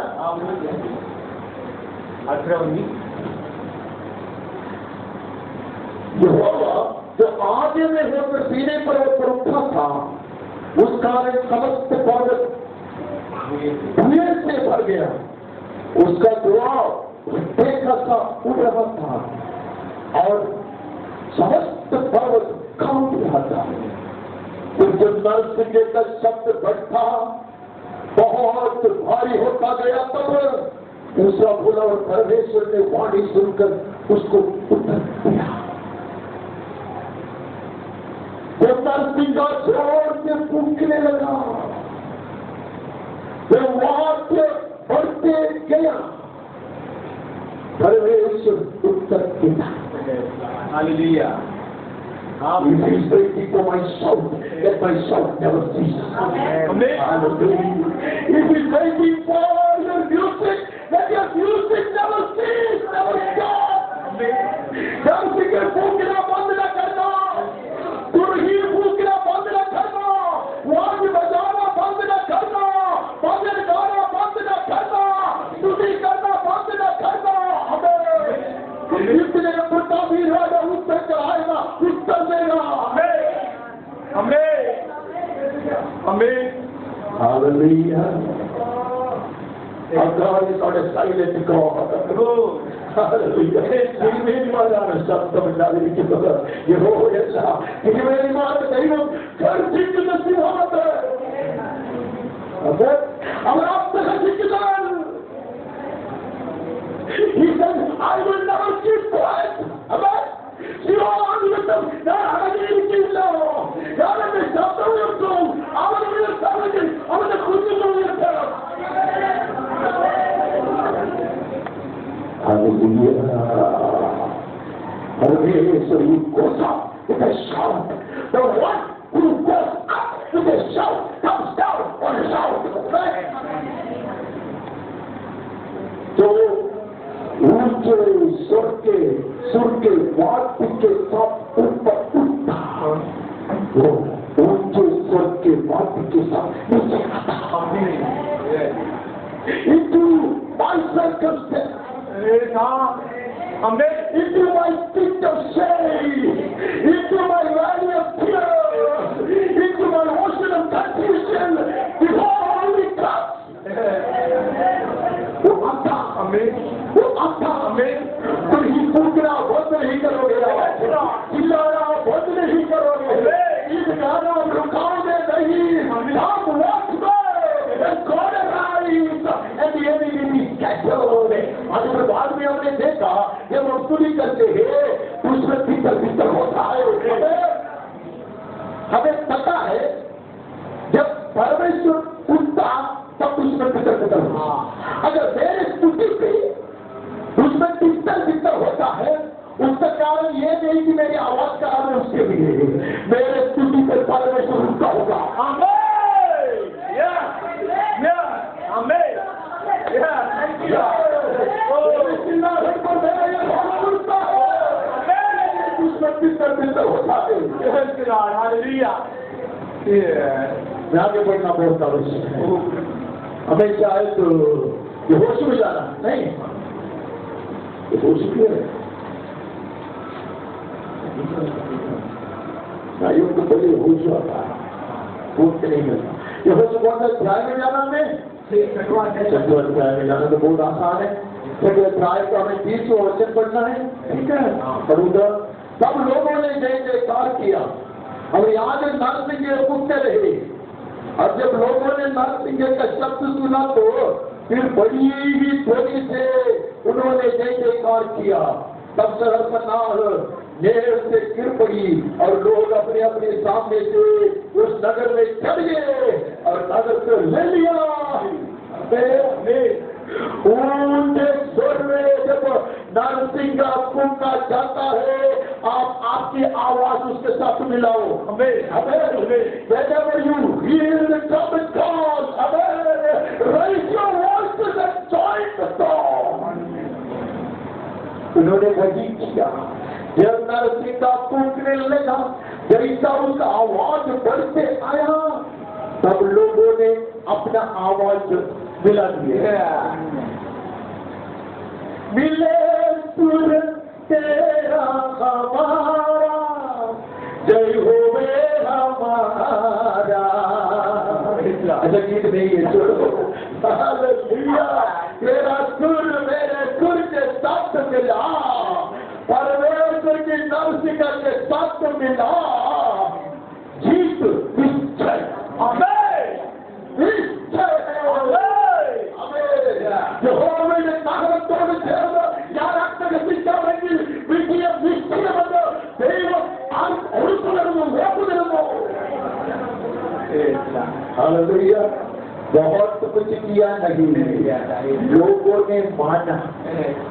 S1: यहोवा जो आगे में होकर सीने पर उठा था, उस कारण समस्त पर्वत भूल से भर गया, उसका दुआ देखा सा उड़ रहा था और समस्त पर्वत कांप रहा था। तो जब नरसिंह का शब्द बढ़ता बहुत भारी होता गया, तब दूसरा भूला और परमेश्वर ने वाणी सुनकर उसको उत्तर दिया। तो नरसिंह जोर से फूंकने लगा, वाक्य बढ़ते गया, परमेश्वर उत्तर दिया। Hallelujah. If he is waiting for my shout, let my shout never cease. Hallelujah. If he is waiting for your music, let your music never cease, never stop. नरसिंह के फूंकना बंद न करना, तुरही फूंकना बंद न करना, वाद्य बजाना बंद न करना, भजन गाना बंद न करना, स्तुति करना बंद न करना। हमें इतने प्रताप भी राजा उत्तर कराएगा, उत्तर देगा। हमें hallelujah. Our God is not a silent God. തിരുമേനിമാരാണ് ശബ്ദമില്ലാതിരിക്കുന്നത്. യഹോവയല്ല, തിരുമേനിമാരുടെ ദൈവം ഗർജിക്കുന്ന സിംഹത്തെ അവർ അഭ്യസിക്കുന്നവൻ. He said, I will never keep quiet. സിംഹം ഞാൻ അടങ്ങിയിരിക്കില്ല, ഞാൻ എന്റെ ശബ്ദം ഉയർത്തും, അവൻ ഉയർത്താമെങ്കിൽ അവന്റെ കുഞ്ഞുങ്ങൾ ഉയർത്തണം. Hallelujah. So he goes up with a shout. The one who goes up with a shout comes down on a shout. तो ऊंचे सुर के वाद्य के साथ ऊपर उठता, वो ऊंचे स्वर के वाद्य के साथ नीचे आता। Into my circumstance, into my pit of shame, into my valley of tears, into my ocean of confusion, behold he comes. वो आता हमें, तो ही फूकना बंद नहीं करोगे, और फिर बाद में हमने देखा जब हम स्तुति करते हैं उसमें भीतर भीतर होता है। हमें पता है जब परमेश्वर उठता तब उसमें भीतर भीतर होता। अगर मेरे स्तुति पे उसमें भीतर भीतर होता है उसका कारण ये नहीं कि मेरी आवाज का कारण उसके लिए मेरे स्तुति पर परमेश्वर उठता होगा। मैं आगे बढ़ना बहुत आवश्यक है। हमें चाहे तो ये होश में जाना नहीं, ये होश में है भाइयों को बड़े होश आता है, होश नहीं मिलता। ये होश कौन सा अध्याय में जाना हमें? छठवां अध्याय में जाना तो बहुत आसान है। छठवें अध्याय को हमें 30 वचन पढ़ना है, ठीक है। और उधर सब लोगों ने जय जयकार किया और यहाँ से नरसिंह उठते रहे। और जब लोगों ने नरसिंह का शब्द सुना तो फिर बड़ी ही ध्वनि से उन्होंने जय जयकार किया। तब सरसनाह नेर से गिर पड़ी और लोग अपने अपने सामने से उस नगर में चढ़ गए और नगर को ले लिया। ऊंचे स्वर में जब नरसिंह का फूंका जाता है आपकी आवाज उसके साथ मिलाओ। Whenever you hear the trumpet call, raise your voices and join the song. उन्होंने वही किया। जब नरसिंह का फूंकने लगा, जैसा उसका आवाज बढ़ते आया तब लोगों ने अपना आवाज मिला दिया। मिले सुर तेरा हमारा, जय हो हमारा। अच्छा गीत नहीं है, छोड़ो। हालेलुया, तेरा सुर मेरे सुर के साथ मिला, परमेश्वर की नरसिंह के साथ मिला। जीत निश्चय, आमेन, निश्चय है। यहोवा ने ताकतों से याराक्तक सिद्धांतकी विजय निश्चय बंद देव आन उरुतुलनु वेपुलनु। हालेलुया, बहुत कुछ किया नहीं, लोगों ने माना।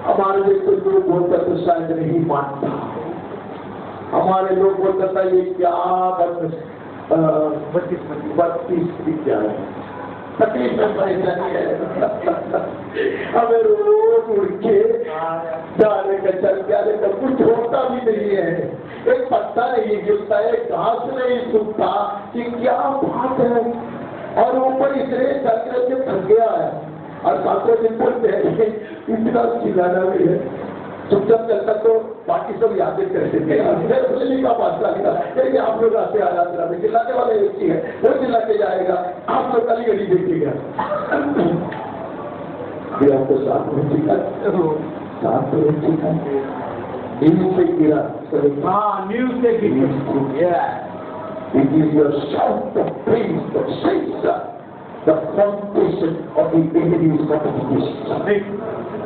S1: हमारे देश के लोग बोलते तो शायद नहीं मानता। हमारे लोग बोलते था ये क्या 32 क्या है, तकलीफ में परेशानी है। हमें रोज उड़ के जाने का चल जाने का कुछ होता भी नहीं है। एक पत्ता नहीं गिरता है, घास नहीं सूखता कि क्या बात है। और ऊपर इसलिए चक्र से थक गया है और सातों दिन बोलते हैं इतना चिल्लाना भी है। चुपचाप चलता तो बाकी सब यादें करते थे। का बादशाह लिखा आप लोग आते आजाद में चिल्लाने वाले व्यक्ति है, वो चिल्ला के जाएगा, आप लोग गली गली देखिएगा। आपको साथ में सीखा, साथ में सीखा, न्यूज से गिरा। हाँ, न्यूज से गिरा। It is your shout of praise that shakes the foundation of the enemy's fortification.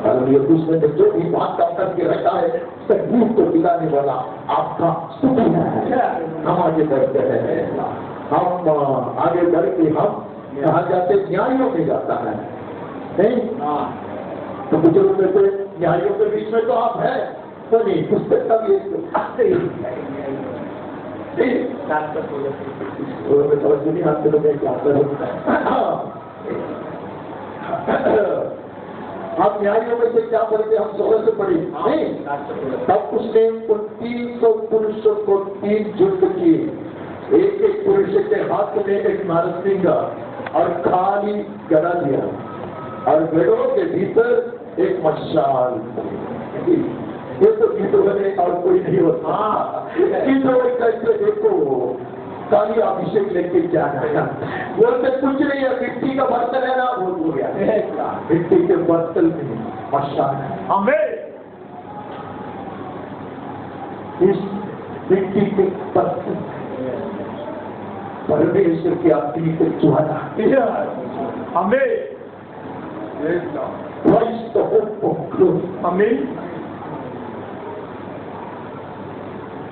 S1: और ये दुश्मन ने जो भी बात का करके रखा है तकलीफ को दिलाने वाला आपका स्तुति है। हम आगे बढ़ते हैं, हम आगे बढ़ के हम कहा जाते न्यायों में जाता है नहीं। तो बुजुर्ग में से न्यायों के बीच में तो आप हैं तो नहीं, पुस्तक का भी नहीं हाथ से क्या आप न्यायों में से क्या पढ़ते, हम 16 से पढ़े नहीं। तब उसने उन 300 पुरुषों को 3 झुंड किए, एक एक पुरुष के हाथ में एक नरसिंह और खाली गदा दिया और गढ़ों के भीतर एक मशाल। ये तो गीतों में और कोई नहीं होता। गीतों में कैसे देखो काली अभिषेक लेके जाना, बोलते कुछ नहीं है, मिट्टी का बर्तन है ना, बोल गया मिट्टी के बर्तन में मशाल। हमें इस मिट्टी के बर्तन परमेश्वर की अग्नि को ज्वाला हमें poco.
S2: Amen.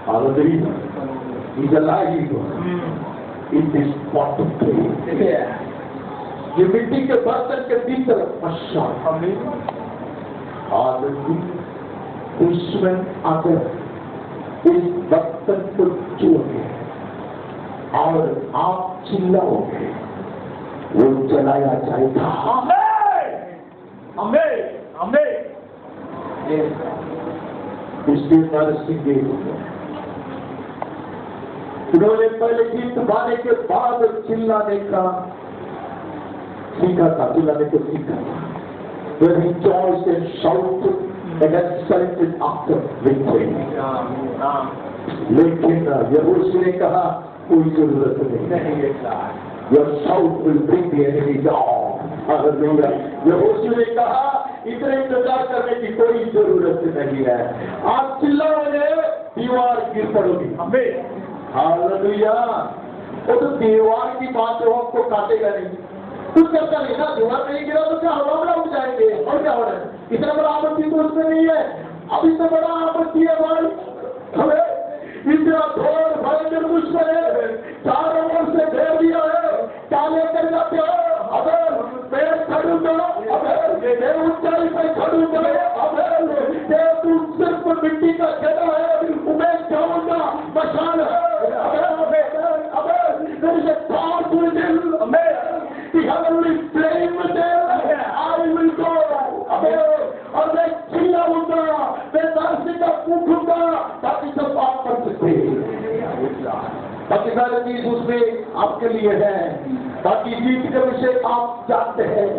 S1: Hallelujah. He's alive in this pot of clay.
S2: Yeah.
S1: ये मिट्टी के बर्तन के भीतर पश्चात
S2: Amen.
S1: हालेलुया। दुश्मन अगर इस बर्तन को छूओगे और आप चिल्लाओगे, वो जलाया जाएगा।
S2: Amen. Amen. Amen. Yes.
S1: इसलिए नरसिंह उन्होंने पहले गीत गाने के बाद चिल्लाने का सीखा था, चिल्लाने को सीखा था। When he rejoiced and shouted and exulted after victory. लेकिन यहोशू ने कहा कोई जरूरत नहीं। Your shout will bring the enemy down. Hallelujah. यहोशू ने कहा इतने इंतजार करने की कोई जरूरत नहीं है। आप चिल्लाओगे दीवार गिर पड़ोगी।
S2: Amen.
S1: हालेलुया। वो तो दीवार की बात है, वो आपको काटेगा नहीं। कुछ करता नहीं ना, दीवार नहीं गिरा तो क्या हवा उड़ जाएंगे और क्या हो रहा है? इतना बड़ा आपत्ति तो उसमें नहीं है। अब इतना बड़ा आपत्ति है भाई हमें इतना घोर भयंकर दुश्मन है, चारों ओर से घेर दिया है, क्या लेकर जाते हो? अगर मैं खड़ूंगा, अगर मैं ऊंचाई पे खड़ूंगा, अगर तू सिर्फ मिट्टी का घेरा है, मैं जाऊंगा मशाल है, अगर there is a powerful will, the heavenly flame there, I will go, और मैं चिल्लाऊंगा, मैं नरसिंह का पूछूंगा ताकि सब बात कर सके। बाकी सारे चीज उसमें आपके लिए है, बाकी जीत के विषय आप जानते हैं।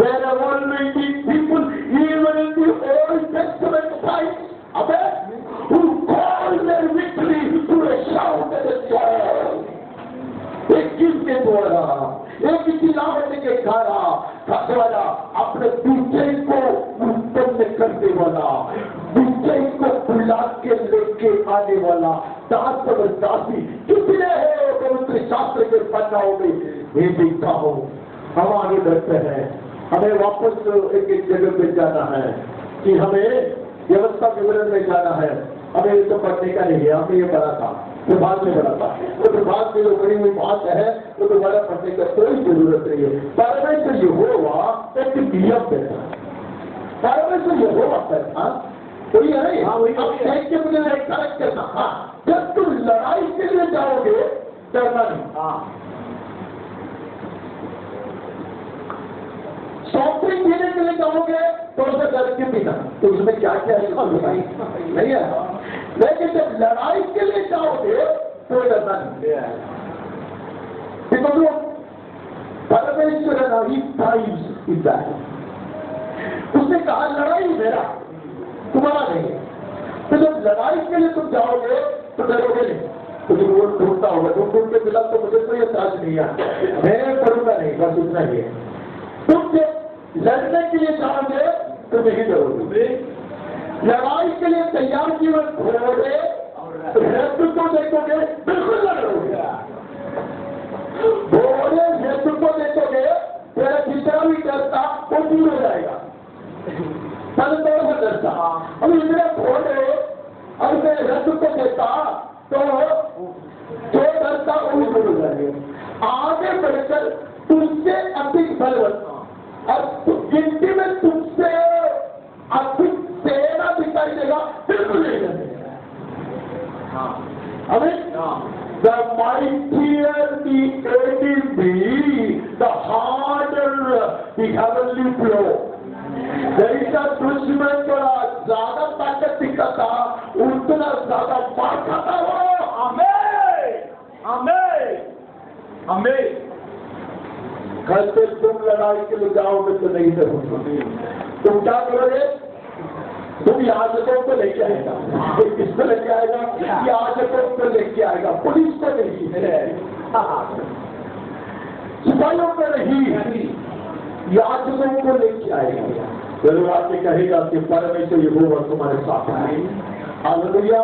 S1: There are only people even in the Old Testament times, who call their victory to a shout and a joy. एक गीत के द्वारा, एक चिल्लाहट के द्वारा करने वाला, अपने दूसरे को उत्पन्न करने वाला, दूसरे को बुला के लेके आने वाला दास और दासी कितने हैं पवित्र शास्त्र के पन्नाओं में मैं देखता हूँ। हम आगे बढ़ते हैं, हमें वापस एक जगह पे जाना है कि हमें व्यवस्था विवरण में जाना है। हमें ये तो पढ़ने का नहीं है, हमें ये पढ़ा था, प्रभात में पढ़ा था। तो प्रभात में जो बड़ी हुई बात है वो दोबारा पढ़ने का कोई जरूरत नहीं है। परमेश्वर यहोवा एक नियम देता है, परमेश्वर यहोवा कहता वही है नहीं। हाँ वही देख के मुझे करेक्ट करना। हाँ, जब तुम लड़ाई के लिए जाओगे डरना नहीं। हाँ, शॉपिंग देने के लिए जाओगे तो उसे डर के पीना, तो उसमें क्या क्या है नहीं है। लेकिन जब लड़ाई के लिए जाओगे तो डरना नहीं। बिकॉज परमेश्वर उसने कहा लड़ाई मेरा तुम्हारा नहीं। तो जब लड़ाई के लिए तुम जाओगे तो डरोगे नहीं, तो तुम वो ढूंढता होगा, ढूंढ के मिला तो मुझे कोई एहसास नहीं है, मैं पढ़ूंगा नहीं, बस उतना ही है। तुम जब लड़ने के लिए जाओगे तो नहीं डरोगे। लड़ाई के लिए तैयार जीवन घोड़े नेतृत्व को देखोगे बिल्कुल न डरोगे। घोड़े नेतृत्व को देखोगे तेरा जितना भी डरता वो दूर हो जाएगा। संतों से डरता अब इतने घोड़े और मैं नेतृत्व को देखता तो जो डरता वो भी दूर हो जाएगा। आगे बढ़कर तुमसे अधिक बलवत्ता और गिनती में तुमसे अधिक सेना दिखाई देगा, बिल्कुल नहीं करेगा। अभी the mightier the enemy, the harder the heavenly flow. जैसा दुश्मन थोड़ा ज्यादा ताकत दिखाता उतना ज्यादा मार खाता वो। आमेन आमेन आमेन। कल से तुम लड़ाई के लिए जाओगे तो नहीं डरोगे। तुम क्या करोगे? तुम याजकों को लेके आएगा, किसको लेके आएगा? याजकों को लेके आएगा, पुलिस को नहीं, सिपाहियों को नहीं, याजकों को लेके आएगा। चलो आके कहेगा कि परमेश्वर यहोवा तुम्हारे साथ है। हालेलुया।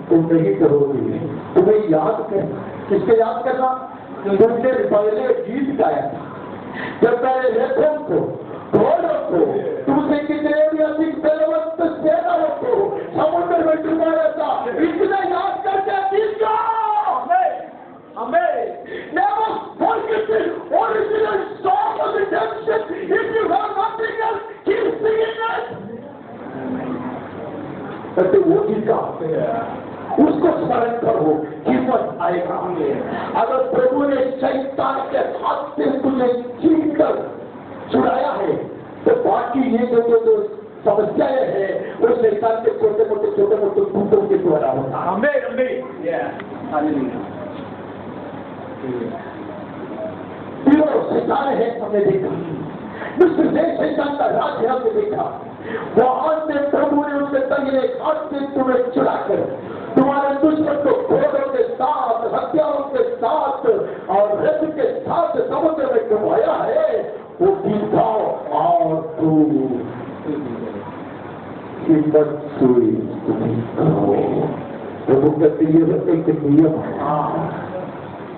S1: तुम नहीं करोगे, तुम्हें याद करना। किसके याद करना? तुमने पहले गीत गाया था जब मैंने लेखों को घोड़ों को, तुमसे कितने भी अधिक बलवंत सेनाओं को समुद्र में डूबा रहता, इतना याद करके जीत जाओ।
S2: Amen.
S1: Never forget the original song of redemption. If you have nothing else, keep singing it. तो वो गीत का उसको स्मरण करो, कीमत आएगा। अगर प्रभु ने शैतान के हाथ से तुझे छीन कर छुड़ाया है, तो बाकी ये जो समस्याएं हैं वो शैतान के छोटे मोटे टूटों के द्वारा होता है।
S2: Amen. Amen. Yeah. Hallelujah.
S1: शैतान है हमने देखा, मिस्र से शैतान का राज है हमने देखा। वहां से प्रभु ने उसके तगड़े हाथ से तुम्हें छुड़ाकर तुम्हारे दुश्मन को घोड़ों के साथ, हथियारों के साथ और रथ के साथ समुद्र में डुबाया है। वो गीत गाओ और तू हिम्मत से तुम्हें करो। प्रभु का प्रिय एक नियम है,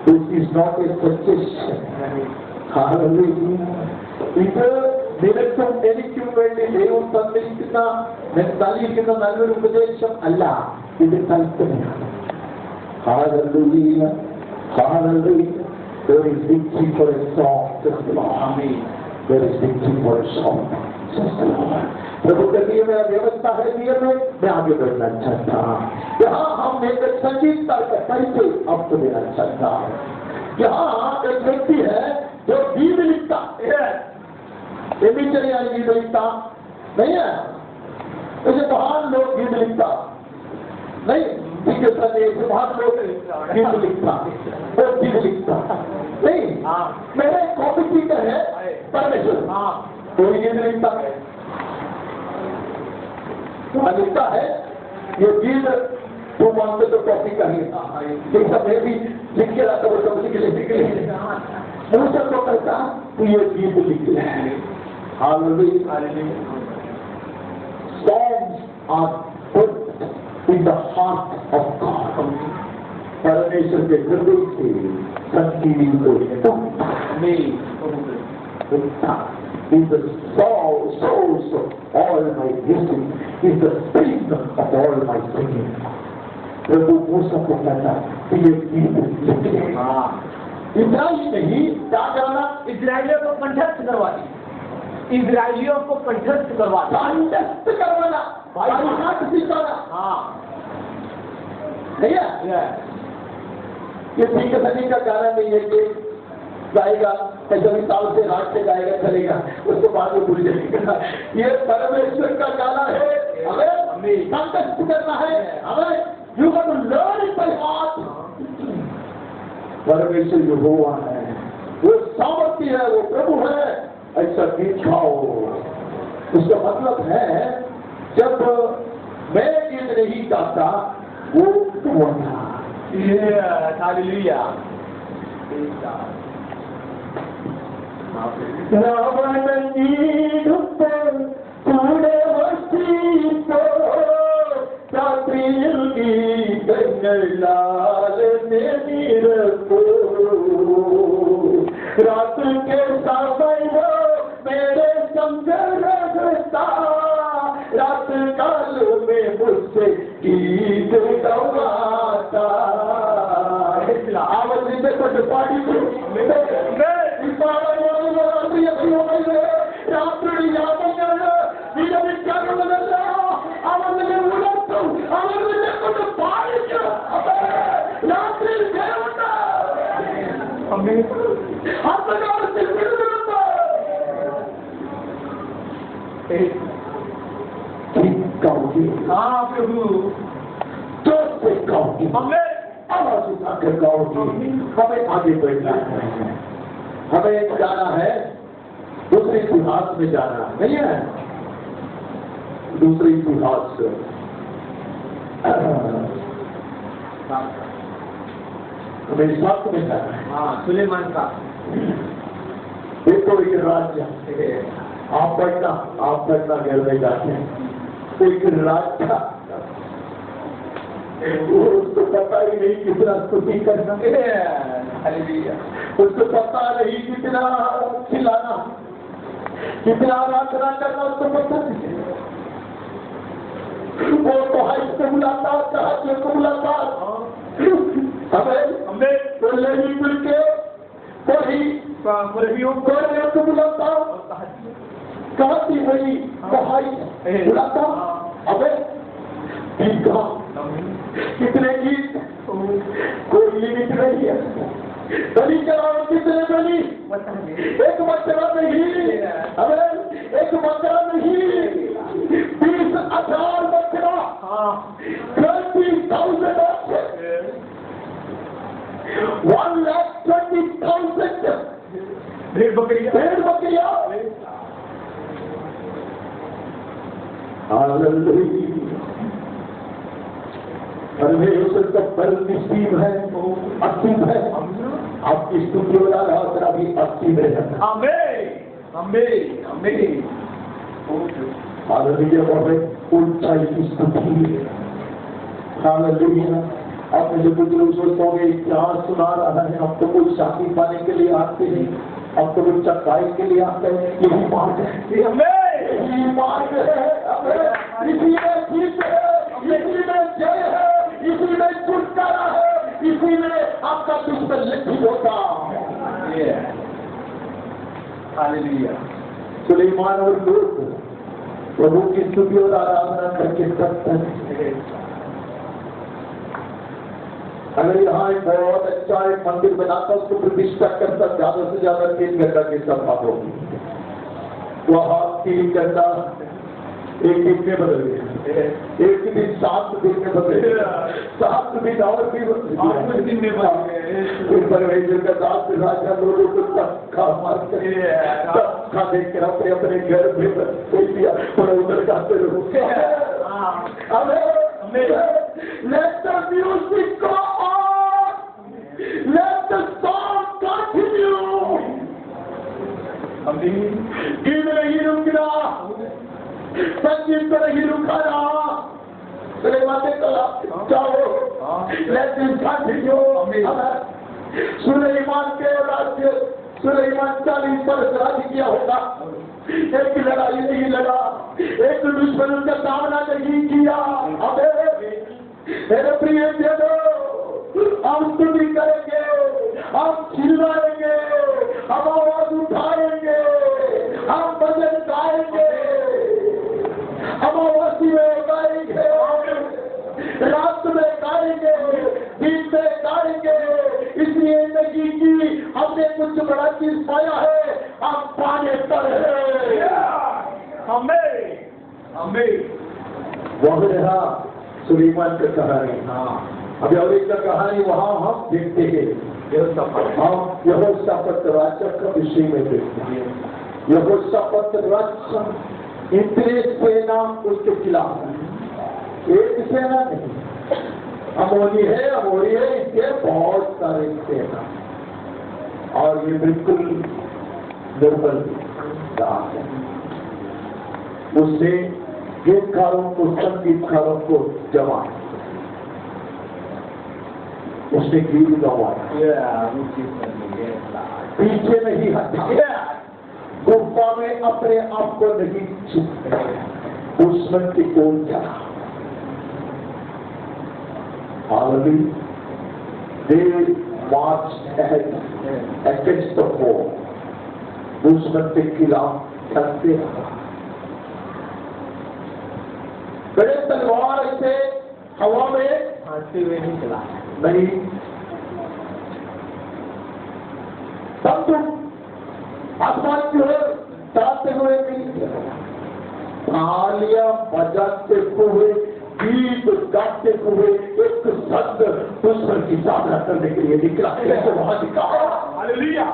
S1: This is not a suggestion. Hallelujah. ഇത് നിനക്കും എനിക്കും വേണ്ടി ദൈവം തന്നിരിക്കുന്ന നല്ലൊരു ഉപദേശം അല്ല, ഇത് കൽപ്പനയാണ്. Hallelujah. Hallelujah. There is victory for a song, says the Lord.
S2: Amen.
S1: There is victory for a song, says the Lord. प्रभु के लिए मेरा व्यवस्था है, नियम है, मैं आगे बढ़ना चाहता हूँ। यहाँ हम एक संगीतकार का परिचय आपको देना चाहता हूँ। यहाँ एक व्यक्ति है जो गीत लिखता है, एमिचर यानी गीत लिखता नहीं है, ऐसे महान लोग गीत लिखता नहीं, ठीक है सर, ऐसे महान लोग गीत लिखता, वो गीत लिखता नहीं। मेरे कॉपी स्पीकर है परमेश्वर, कोई गीत लिखता है, लिखता है ये गीत तू मांगते तो कॉपी कहीं सब भी लिख के रहा, वो सब लिख मुझसे तो कहता तू ये गीत लिख ले। Songs are put in the heart of God. परमेश्वर के हृदय से संगीत को is the source of all my history, is the spring of all my singing. प्रभु मूसा को कहता कि ये गीत लिखे। इतना ही नहीं, क्या करना?
S2: इजराइलियों को कंठस्थ करवाना, इजराइलियों को कंठस्थ करवाना,
S1: कंठस्थ करवाना, भाई हाथ सिखाना।
S2: हाँ,
S1: नहीं है? ये ठीक सनी का गाना नहीं है कि गाएगा जब साल से रात से गाएगा चलेगा, उसको बाद में भूल जाएगा। ये परमेश्वर का गाना है, हमें कंठस्थ करना है, हमें you have to learn it by heart. परमेश्वर यहोवा है, वो सामर्थ्य है, वो प्रभु है, ऐसा गीत गाओ। उसका मतलब है जब मैं गीत नहीं गाता वो गाता।
S2: हालेलुया।
S1: കൂടെ വസിപ്പോ രാത്രിയിൽ ഗീതങ്ങളാൽ നിറപ്പോ रात के समय वो मेरे संग रहता, रात काल में मुझसे गीत गवाता। आवाज देखो पाड़ी ರಾತ್ರಿ ಯಾವಾಗ ವಿಚಾರವಲ್ಲ ಅವನಿಗೆ ಉಳತ್ತು ಅವನಿಗೆ ಕೊಂಡು ಪಾಲಿಸು ರಾತ್ರಿ ದೇವತ ಅಂಧಕಾರത്തിൽ ಬಿಡುಗಡೆയുണ്ട്.
S2: हाँ प्रभु,
S1: जोर से गाओगी, आवाज उठाकर गाओगी। हमें आगे बढ़ना है, हमें जाना है दूसरे इतिहास में जाना नहीं है, दूसरे इतिहास हमें साथ में जाना है।
S2: हाँ सुलेमान का
S1: देखो एक राज्य आप पढ़ना घर में जाते हैं, एक राज्य उसको पता ही नहीं कितना स्तुति करना, उसको पता नहीं कितना खिलाना, कितना आराधना करना उसको पसंद है। वो तो हाई से मुलाकात कहा को मुलाकात हमें तो नहीं मिल के कोई को मुलाकात कहा थी वही तो हाई मुलाकात हमें कितने गीत कोई लिमिट नहीं है। बलि चढ़ाओ कितने बलि एक बकरा नहीं अरे एक बकरा नहीं 20,000 बकरा 20,000 1,20,000 भेड़ बकरिया परमेश्वर का परम निश्चित है असीम है। आपकी स्तुति वाला रहा भी असीम है। हालेलुया बहुत ऊंचाई की स्तुति है। हालेलुया आपने जो कुछ लोग सोचते होंगे क्या सुना रहा है। अब तो कुछ शादी पाने के लिए आते हैं अब तो कुछ चकाई के लिए आते हैं। यही मार्ग है यही मार्ग है इसी में जीत है इसी में जय है इसी में छुटकारा है इसी में आपका दुश्मन लिखित होता। सुलेमान और लोग प्रभु की स्तुति और आराधना करके सकते। अगर यहाँ एक बहुत अच्छा एक मंदिर बनाता उसको प्रतिष्ठा करता ज्यादा से ज्यादा 3 घंटा की सभा होगी। वह 3 घंटा एक दिन में बदल गया। एक दिन 7 दिन में बदल गया 7 दिन और भी 8 दिन में बदल गए। परमेश्वर का दास राजा लोगों को सबका मार सबका देख कर अपने अपने घर में दिया और उधर जाते रहो। Let the music go on. Let the song continue. गीत नहीं रुकना संगीत को नहीं रुकाना। Let this continue. सुलेमान के राज्य सुलेमान 40 वर्ष राज्य किया होगा। एक लड़ाई नहीं लड़ा एक दुश्मन का सामना नहीं किया। मेरे प्रिय जनों हम स्तुति करेंगे हम चिल्लाएंगे हम आवाज उठाएंगे हम भजन गाएंगे हम आवासी में गाएंगे रात में गाएंगे दिन में गाएंगे। इसलिए नहीं कि हमने कुछ बड़ा चीज पाया है हम पाने पर वह रहा सुलेमान का कहानी। अभी और एक कहानी वहां हम देखते हैं। हम यहोशापात राजा का विषय में देखते हैं। यहोशापात राजा इतने सेना उसके खिलाफ है। एक सेना नहीं अमोनी है इसके बहुत सारे सेना और ये बिल्कुल दुर्बल दास है। उससे गीतकारों को संगीतकारों को जमा उसने गीत गवाया पीछे नहीं हटा गुफा में अपने आप को नहीं छुपा दुश्मन की ओर चला। They marched ahead against the foe. दुश्मन के खिलाफ चलते रहा। बड़े तलवार से हवा में भागते हुए नहीं चला नहीं तब तुम आसमान की ओर चलाते हुए नहीं तालियां बजाते हुए गीत गाते हुए एक संत दुश्मन की सामना करने के लिए निकला। कैसे वहां निकाला। हालेलुया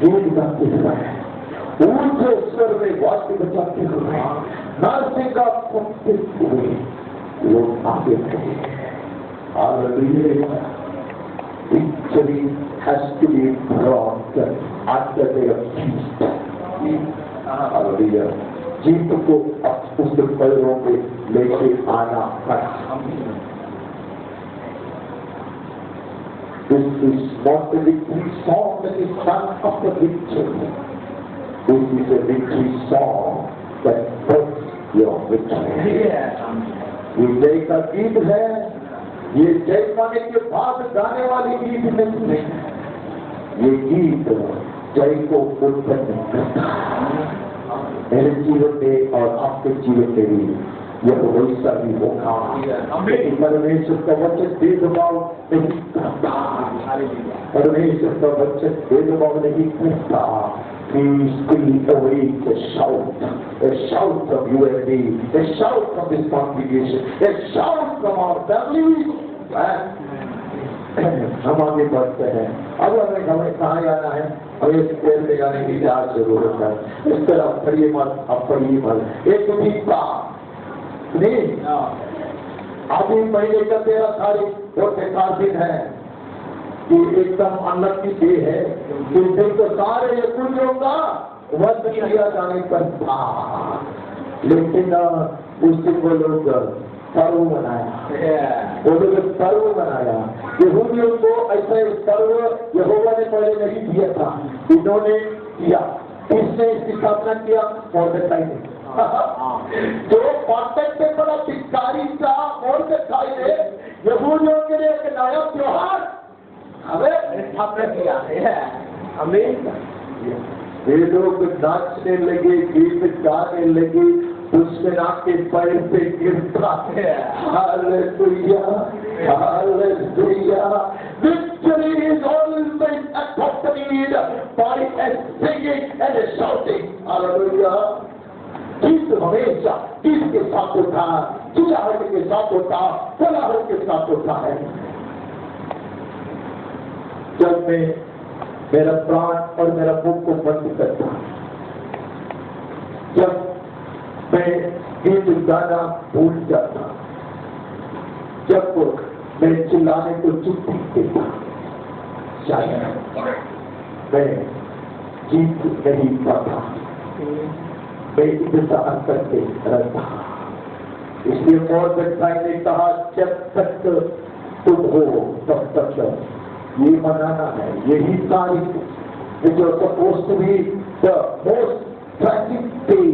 S1: गीत गाते हुए ऊंचे स्वर में वाद्य बजाते हुए नरसिंगा फूंकते हुए लोग आगे बढ़े। Hallelujah Victory has to be brought at the day of peace. Hallelujah. जीत को उसके पैरों पे लेके आना पड़ा। This is not the victory song that is sung of the victory. This is a victory song that puts your victory. ये जय का गीत है, ये जय पाने के बाद गाने वाली गीत नहीं है। ये गीत जय को उत्पन्न करता है। मेरे जीवन में और आपके जीवन में भी यह वैसा ही होगा। परमेश्वर का वचन भेदभाव नहीं करता। परमेश्वर का वचन भेदभाव नहीं करता। He still awaits a shout from you and me, a shout from this congregation, a shout from our families. हम आगे बढ़ते हैं। अब हमें कहाँ जाना है? हमें इस पेड़ में जाने की क्या जरूरत है? इस तरह पढ़िए मत, अब पढ़िए मत। एक भी था नहीं, अभी महीने का 13 तारीख और 4 दिन है कि एकदम अलग की डे है कि दिन तो सारे ये पुण्यों का वध किया जाने पर था, लेकिन उस दिन वो लोग पर्व मनाया। वो लोग पर्व मनाया। यहूदियों को ऐसा पर्व यहोवा ने पहले नहीं दिया था, इन्होंने किया। किसने इसकी स्थापना किया? मोर्देखाई ने। जो कॉन्टेक्ट पे बड़ा भिखारी था मोर्देखाई ने यहूदियों के लिए एक नया त्योहार हमें स्थापना किया है। हमें वे लोग नाचने लगे, गीत गाने लगे, उसमें आपके पैर पे गिरता है। Hallelujah, hallelujah. Victory is always accompanied by a singing and a shouting. Hallelujah. गीत हमेशा गीत के साथ होता है, चिल्लाहट के साथ होता है, कोलाहट के साथ होता है। जब मैं मेरा प्राण और मेरा मुख को बंद करता, जब मैं गीत गाना भूल जाता, जब मैं चिल्लाने को चुप देता, शायद मैं गीत नहीं पाता, मैं इंतजार करते रहता। इसलिए मोर्देखाई ने कहा जब तक तुम हो तब तक ये मनाना है। यही तारीख जो supposed to be the most tragic day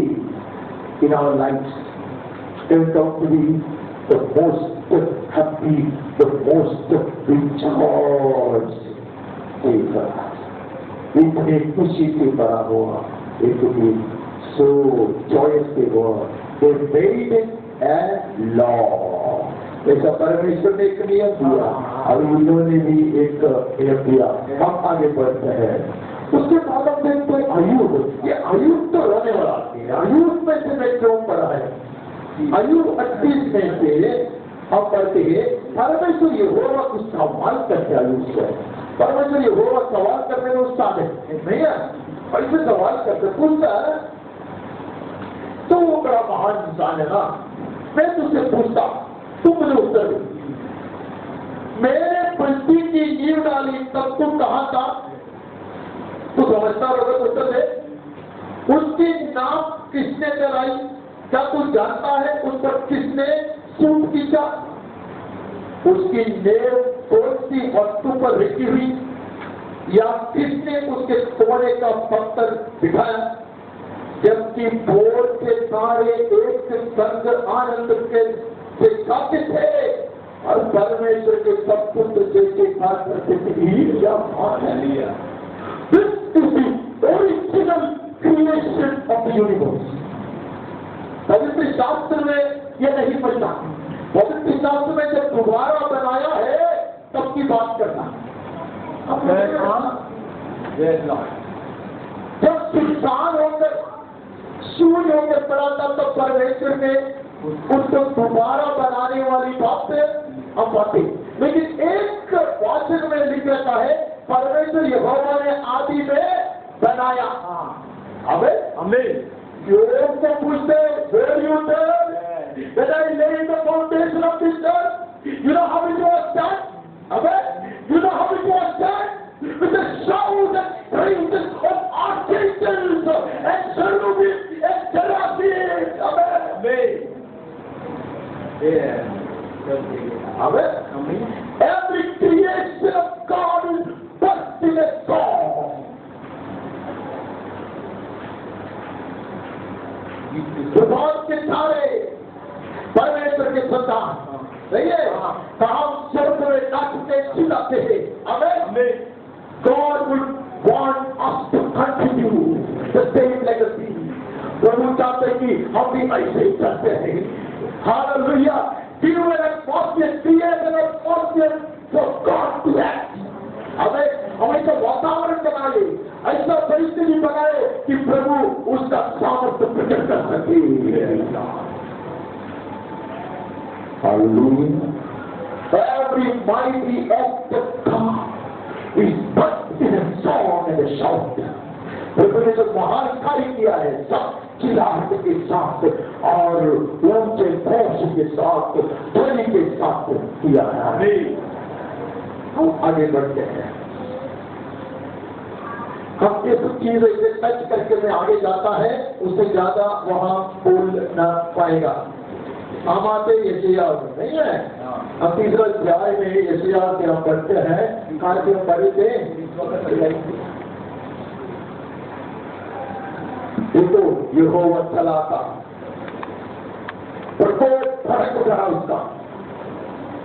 S1: in our lives turned out to be the most happy, the most rejoiced day for us. इतने खुशी से भरा हुआ एक दिन, so joyously word, they made it a law. ऐसा परमेश्वर ने एक नियम दिया, और उन्होंने भी एक नियम दिया। हम आगे बढ़ते हैं। उसके बाद हम देखते हैं अय्यूब। ये अय्यूब तो रहने वाला है। अय्यूब में से मैं क्यों पढ़ा है? अय्यूब 38 में से हम पढ़ते हैं परमेश्वर यहोवा कुछ सवाल करते अय्यूब से। परमेश्वर यहोवा सवाल करने में उस्ताद है नहीं है? ऐसे सवाल करते पूछता है तो वो बड़ा महान इंसान है ना, मैं तुझसे पूछता, तू मुझे उत्तर दे। मैंने पृथ्वी की नींव डाली तब तू कहां था? तू समझता होगा तो उत्तर दे। उसकी नाव किसने चलाई? क्या तू जानता है उस पर किसने सूट खींचा? उसकी नेव कौन सी वस्तु पर रखी हुई, या किसने उसके कोने का पत्थर दिखाया? जबकि बोर्ड के सारे एक संग आनंद के से गाते थे और परमेश्वर के सब पुत्र जैसे बात करते थे। या hallelujah. This is the original creation of the universe. पवित्र शास्त्र में यह नहीं पढ़ना। पवित्र शास्त्र में जब दोबारा बनाया है तब की बात करना। जब सुनसान होकर शून्य होकर पड़ा था तब परमेश्वर ने उसको दोबारा बनाने वाली बात से हम बातें। लेकिन एक वाचन में लिख रहता है परमेश्वर यहोवा ने आदि में बनाया। हमें योग को पूछते where you turn that I lay the foundation of this earth, you know how it was done? You know how it was done? With the shout and praises of archangels and cherubim and seraphim Amen. Every creation of God is first in a song. भगवान के सारे परमेश्वर के संतान सही है, हम स्वर्ग में नाचते चिल्लाते हैं। Amen. God would want us to continue the same legacy. प्रभु चाहते हैं कि हम भी ऐसे ही करते हैं। Hallelujah. Give an atmosphere, create an atmosphere for God to act. हमें ऐसा वातावरण बनाए, ऐसा परिस्थिति बनाए कि प्रभु उसका सामर्थ्य प्रकट कर सके। Hallelujah. Every mighty act of God is but in a song and a shout. प्रभु ने जो महान कार्य किया है सब चिल्लाहट के साथ और ऊंचे घोष के साथ ध्वनि के साथ किया है। हम आगे बढ़ते हैं। हम एक चीज ऐसे टच करके में आगे जाता है, उससे ज्यादा वहां बोल न पाएगा। हम आते यशायाह में नहीं है, हम तीसरा अध्याय में यशायाह के हम पढ़ते हैं, कहां से हम पढ़े थे? देखो यहोवा चलाता, प्रकोप फड़क रहा उसका,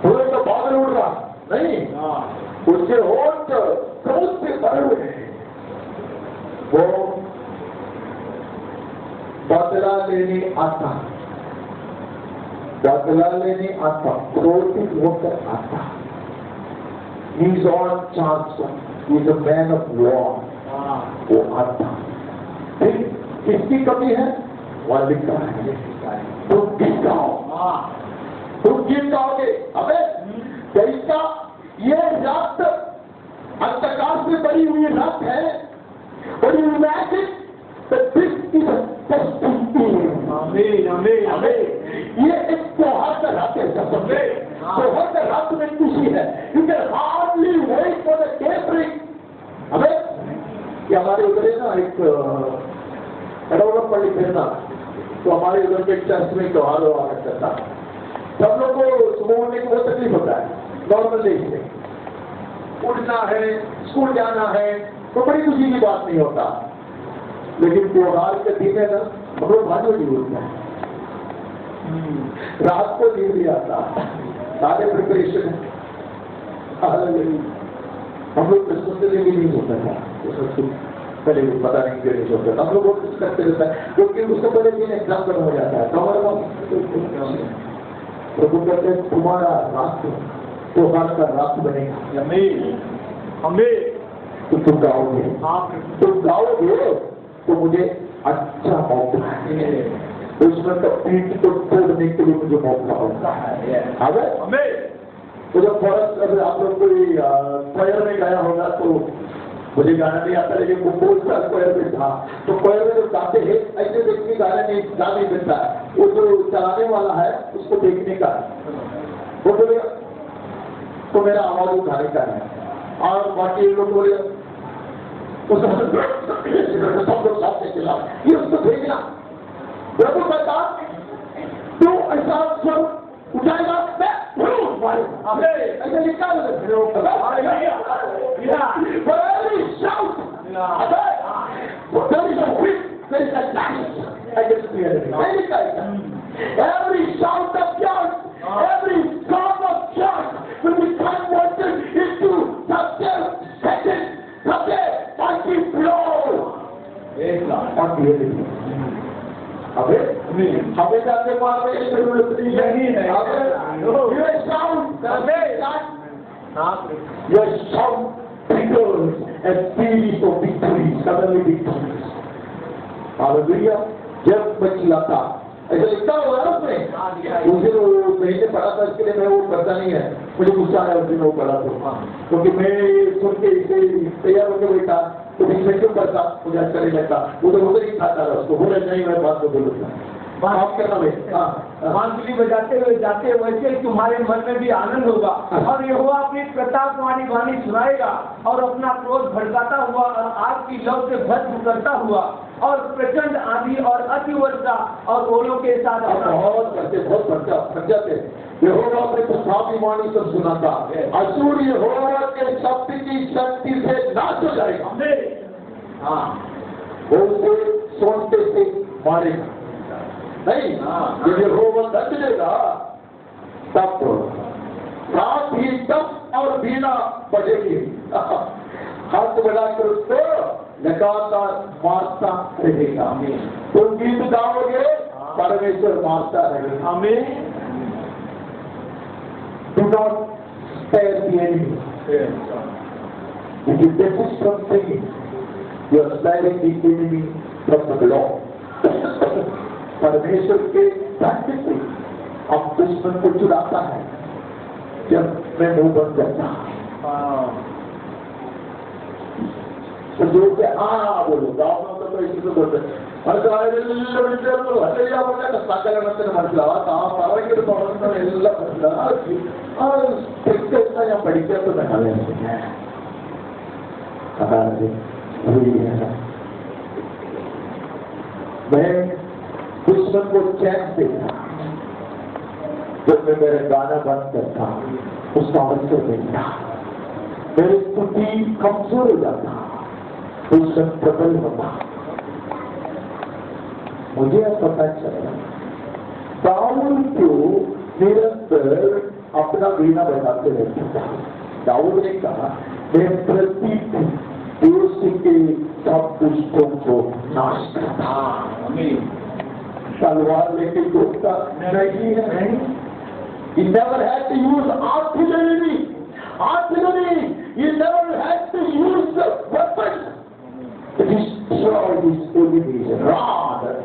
S1: थोड़े तो बादल उड़ रहा नहीं, उसके होठ क्रोध से भरे हुए हैं। वो बदला लेने आता, क्रोधित होकर आता। He is on charge, he is a man of war. वो आता, किसकी कमी है? वह लिखा है तुम गीत गाओ, तुम गीत गाओगे। अबे कैसा ये रात अंधकार से बनी हुई रात है, और you imagine that this is a testing year. ये एक त्योहार का रात है, त्योहार का रात में खुशी है। You can hardly wait for the daybreak. अबे ये हमारे उधर है ना एक डेवलप पड़ी फिरना, तो हमारे उधर के चर्च में त्योहार हुआ करता था। सब लोग को सुबह उठने की बहुत तकलीफ होता है, नॉर्मल डे से उठना है, स्कूल जाना है, तो बड़ी खुशी की बात नहीं होता। लेकिन त्योहार के दिन है ना, हम लोग भाजो नहीं उठते हैं, रात को नींद भी आता, सारे प्रिपरेशन है। हम लोग क्रिसमस के लिए भी नहीं होता था, पहले पता नहीं क्यों नहीं होता, हम लोग बहुत कुछ करते रहता है, क्योंकि उससे पहले दिन एग्जाम खत्म हो जाता है। तो हमारे पास प्रभु कहते हैं तुम्हारा राष्ट्र त्योहार का राष्ट्र बनेगा, हमें तो तुम गाओगे, तो मुझे अच्छा मौका है, उसमें तो पीठ को तोड़ने के लिए मुझे मौका होता है। हमें तो जब फॉरेस्ट अगर आप लोग कोई क्वायर में गया होगा तो मुझे गाना नहीं आता, लेकिन वो बहुत साल क्वायर में था, तो क्वायर में जो गाते हैं ऐसे व्यक्ति गाना नहीं गा नहीं मिलता है, वो जो चलाने वाला है उसको देखने का, वो बोलेगा तो मेरा आवाज उठाने का है, और बाकी लोग बोले सब लोग साथ में चला, ये उसको भेजना। प्रभु कहता तू ऐसा स्वर उठाएगा, ऐसे निकाल every shout of church, every song of church will be converted into subject, second, subject, mighty flow. अबे हमें जाके मार में जरूरत नहीं है। Your sound triggers a series of victories, suddenly victories. Hallelujah. जब मैं चिल्लाता ऐसा लिखा हुआ है उसमें, मुझे वो महीने पढ़ा था, इसके लिए मैं वो पढ़ता नहीं है, मुझे गुस्सा आया उस दिन वो पढ़ा तो, क्योंकि मैं सुन के इसे तैयार होकर बैठा तो बीच में क्यों करता, मुझे अच्छा नहीं लगता, वो तो उधर ही खाता था उसको, बोले नहीं मैं बात को बोलूँगा। माफ करना भाई।
S2: बांसुरी बजाते हुए जाते वैसे ही तुम्हारे मन में भी आनंद होगा और यहोवा अपनी प्रतापवानी वाणी सुनाएगा और अपना क्रोध भड़काता हुआ और आग की लौ से भस्म करता हुआ और प्रचंड आंधी और अतिवर्षा और ओलों के साथ
S1: बहुत करते, बहुत भटक जाते। यहोवा अपनी प्रतापवाणी से सुनाता, असुर यहोवा के शब्द की शक्ति से नाश हो जाएगा। हाँ, वो उसे सोचते से मारेगा नहीं। जब यहोवा दंड देगा तब साथ ही तप और बीना बजेगी, हाथ बढ़ाकर उसको लगातार मारता रहेगा। तुम गीत गाओगे, परमेश्वर मारता रहेगा। हमें do not spare the enemy. If you desist from singing, you are sparing the enemy from the Lord. परमेश्वर के दंड से हम दुश्मन को चुराता है जब मैं मुंह बंद करता। तो जो के बोलो गाँव में तो इसी को बोलते मैं दुश्मन को चैन देता जब मैं मेरा गाना बंद करता, उसका अवसर मिलता, मेरी स्तुति कमजोर हो जाता, दुश्मन प्रबल होता। मुझे अब पता चला दाऊद को निरंतर अपना वीणा बजाते रहता था। दाऊद ने कहा, मैं प्रति देश के सब दुष्टों को नाश करता। तलवार लेके जोड़ता नहीं है। He never had to use artillery. He never had to use the weapon to destroy his enemies. Rather,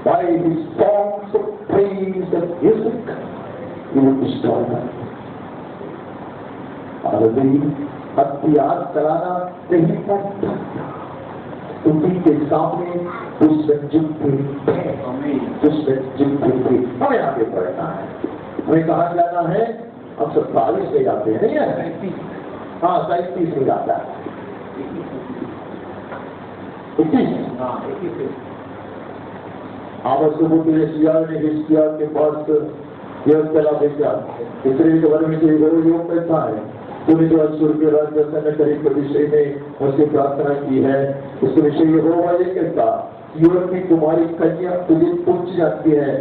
S1: by his songs of praise and music, he would destroy them. हथियार चलाना नहीं पड़ता, उसी के सामने दुश्मन जुटते थे, दुश्मन जुटते थे। हमें आगे बढ़ना है, हमें कहाँ जाना है? हम 47 में जाते हैं, नहीं है? हाँ, 37 में जाता है। 21 आवश्यक ने हिस्टिया के पास यह चला भेजा, इसलिए भर में से योग पैसा है। तूने जो असुर के राज्य करीब के विषय में उससे प्रार्थना की है, उसके विषय ये होगा ये कहता, युवक की तुम्हारी कन्या तुझे पूछ जाती है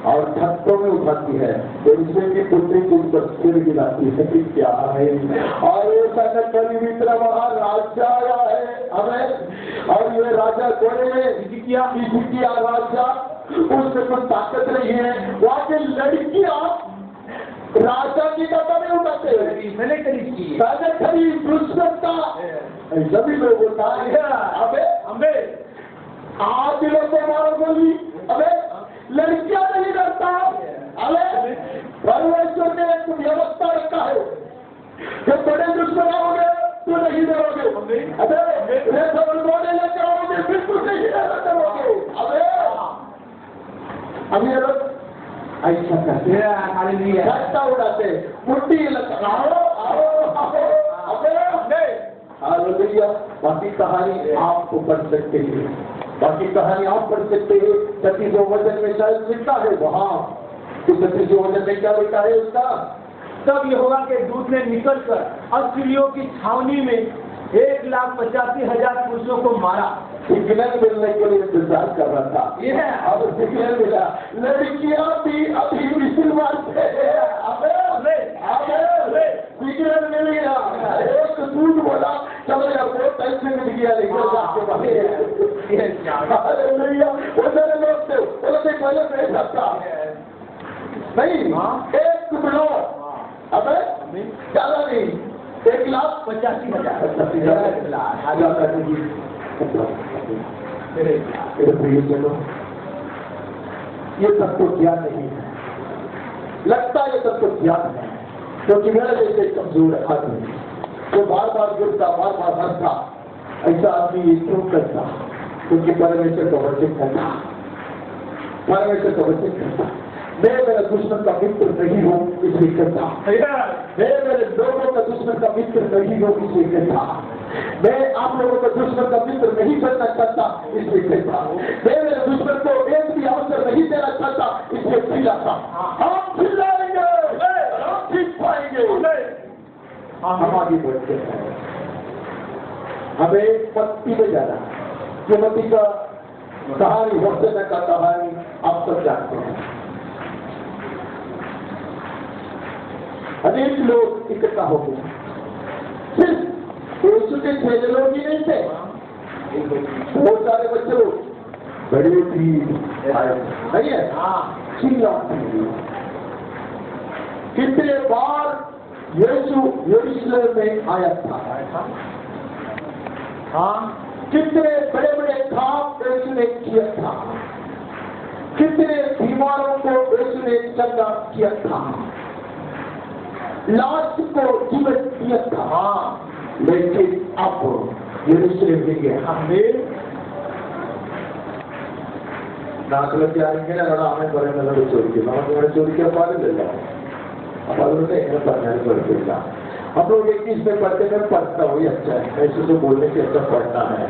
S1: और ठट्टों में उठाती है, तो इसमें की पुत्री तुझ पर सिर गिराती है कि क्या है। और ये करीब इतना महान राजा आया है हमें, और ये राजा कौन है? हिजकिय्याह राजा, उसमें कुछ ताकत नहीं है। वहां की लड़कियां राजा की कथा नहीं उठाते, मैंने खरीद दुष्कर्ता सभी लोग होता है। अबे आज लोग को मारो गोली, अबे लड़कियां नहीं डरता। अबे परमेश्वर ने एक व्यवस्था रखा है, जब बड़े दुश्मन आओगे तो नहीं डरोगे। अबे बोलने लेकर आओगे बिल्कुल नहीं डरोगे। अभी लोग ऐसा करते हैं, उड़ाते मुट्ठी बाकी कहानी आपको पढ़ सकते हैं, बाकी कहानी आप पढ़ सकते हैं। 36 वचन में शायद लिखा है वहां, तो 36 वचन में क्या लिखा है उसका?
S2: तब यहोवा के दूत ने निकलकर अस्सीरियों की छावनी में 1,85,000 पुरुषों को मारा।
S1: सिग्नल मिलने के लिए इंतजार कर रहा था, अब सिग्नल मिला। लड़कियां भी अभी मिसिल मारते हैं। सिग्नल मिल गया, एक दूध बोला चलो यार वो पैसे मिल गया, लेकर जाके उधर लोग थे बोले पहले भेज सकता नहीं, एक टुकड़ो अबे ज्यादा नहीं, 1,85,000। ये सब तो ज्ञान नहीं है, लगता है ये सब तो ज्ञान है, क्योंकि मेरा जैसे कमजोर आदमी जो बार बार गिरता, बार बार हंसता, ऐसा आदमी ये क्यों करता? क्योंकि परमेश्वर को वर्षित करता। परमेश्वर का वचन कहता मैं मेरे दुश्मन का मित्र नहीं हूँ इसलिए कहता मैं मेरे लोगों का दुश्मन का मित्र नहीं हूँ इसलिए कहता मैं आप लोगों का दुश्मन का मित्र नहीं बनना चाहता इसलिए कहता मैं मेरे दुश्मन को एक भी अवसर नहीं देना चाहता इसलिए चिल्लाता हम चिल्लाएंगे हम जीत पाएंगे हम आगे बढ़ते हैं हमें पत्ती में जाना कीमती का कहानी वर्षना का कहानी आप सब जानते हैं अनेक लोग इकट्ठा हो गए सिर्फ यीशु के 6 लोग ही नहीं थे बहुत सारे बच्चे लोग बड़ी भीड़ आए नहीं है चिल्ला कितने बार यीशु यरूशलेम में आया था कितने बड़े बड़े काम यीशु ने किया था कितने बीमारों को यीशु ने चंगा किया था लाश को जीवन दिया था लेकिन अब यरूशलेम में गया नाक लग जा रही है ना बड़ा हमें बड़े मतलब चोरी किया हमारे चोरी किया पाले ले जाओ अब अगर एक पढ़ना पड़ेगा हम लोग 21 में पढ़ते मैं पढ़ता हूँ अच्छा है ऐसे तो बोलने से अच्छा पढ़ना है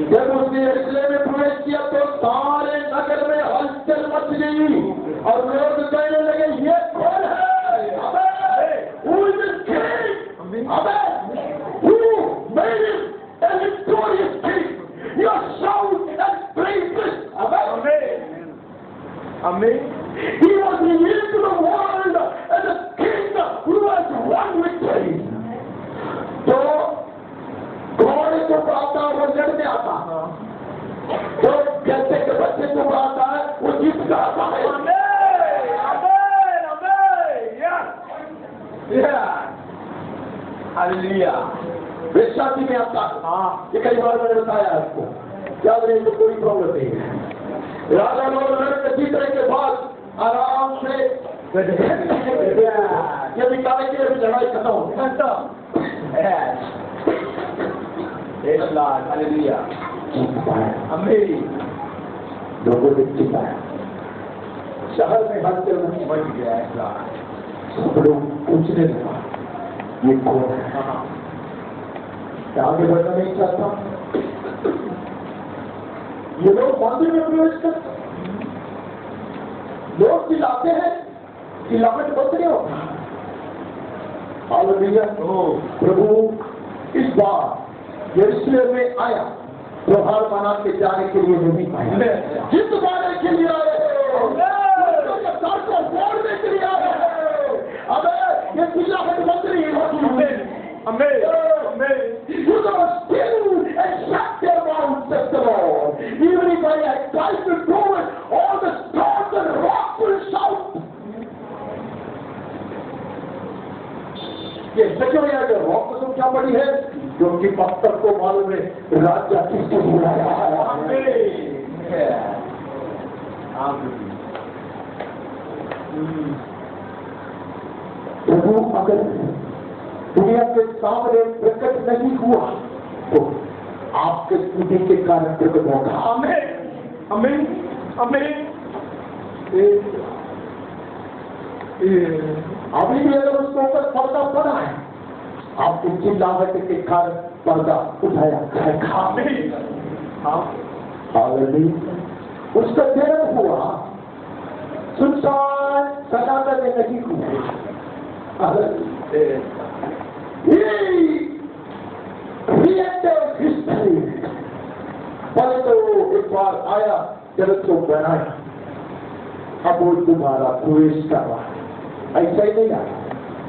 S1: जब उसने यरूशलेम में प्रवेश किया तो सारे नगर में हलचल मच गई और लोग कहने लगे ये कौन है अबे who is this king अबे who made him a victorious king your shout and praises अबे Amen he was revealed to the world as a king who has won victory तो घोड़े को आता वो लड़ने आता जो गैसे के बच्चे को आता है वो जीत का आता है वेश्यासी में आता ये कई बार मैंने बताया आपको याद नहीं तो कोई प्रॉब्लम नहीं है राजा लोग लड़के जीतने के बाद आराम से ये निकाले के लिए लड़ाई खत्म हो लोगों ने चिल्लाया शहर में हर जगह बढ़ गया सब लोग पूछने लगा ये कौन है आगे बढ़ना नहीं चाहता ये लोग मंदिर में प्रवेश करते लोग चिल्लाते हैं चिल्लाहट बंद नहीं होता हालेलुया प्रभु इस बार यरूशलेम में आया त्योहार मना के जाने के लिए नहीं आया जित पाने के लिए आए सर को फोड़ने के लिए आए अबे ये चिल्लाहट बंद नहीं होती You gotta still and shut their mouths, says the Lord. Even if I had tried to do it, all the stones and rocks will shout. ये सचो या जो रॉक की संख्या बड़ी है क्योंकि पत्थर को मालूम है राजा किसको बुलाया है प्रभु अगर दुनिया के सामने प्रकट नहीं हुआ तो आपके स्तुति के कारण प्रकट होगा हमें हमें हमें अभी भी अगर उसके ऊपर पर्दा पड़ा है आपकी चिल्लाहट के कारण पर्दा उठाया जाएगा उसका जन्म हुआ सुनसान सनातन में नहीं हुआ पहले तो एक बार आया जगत को बनाया अब वो तुम्हारा प्रवेश कर रहा है ऐसा ही नहीं आया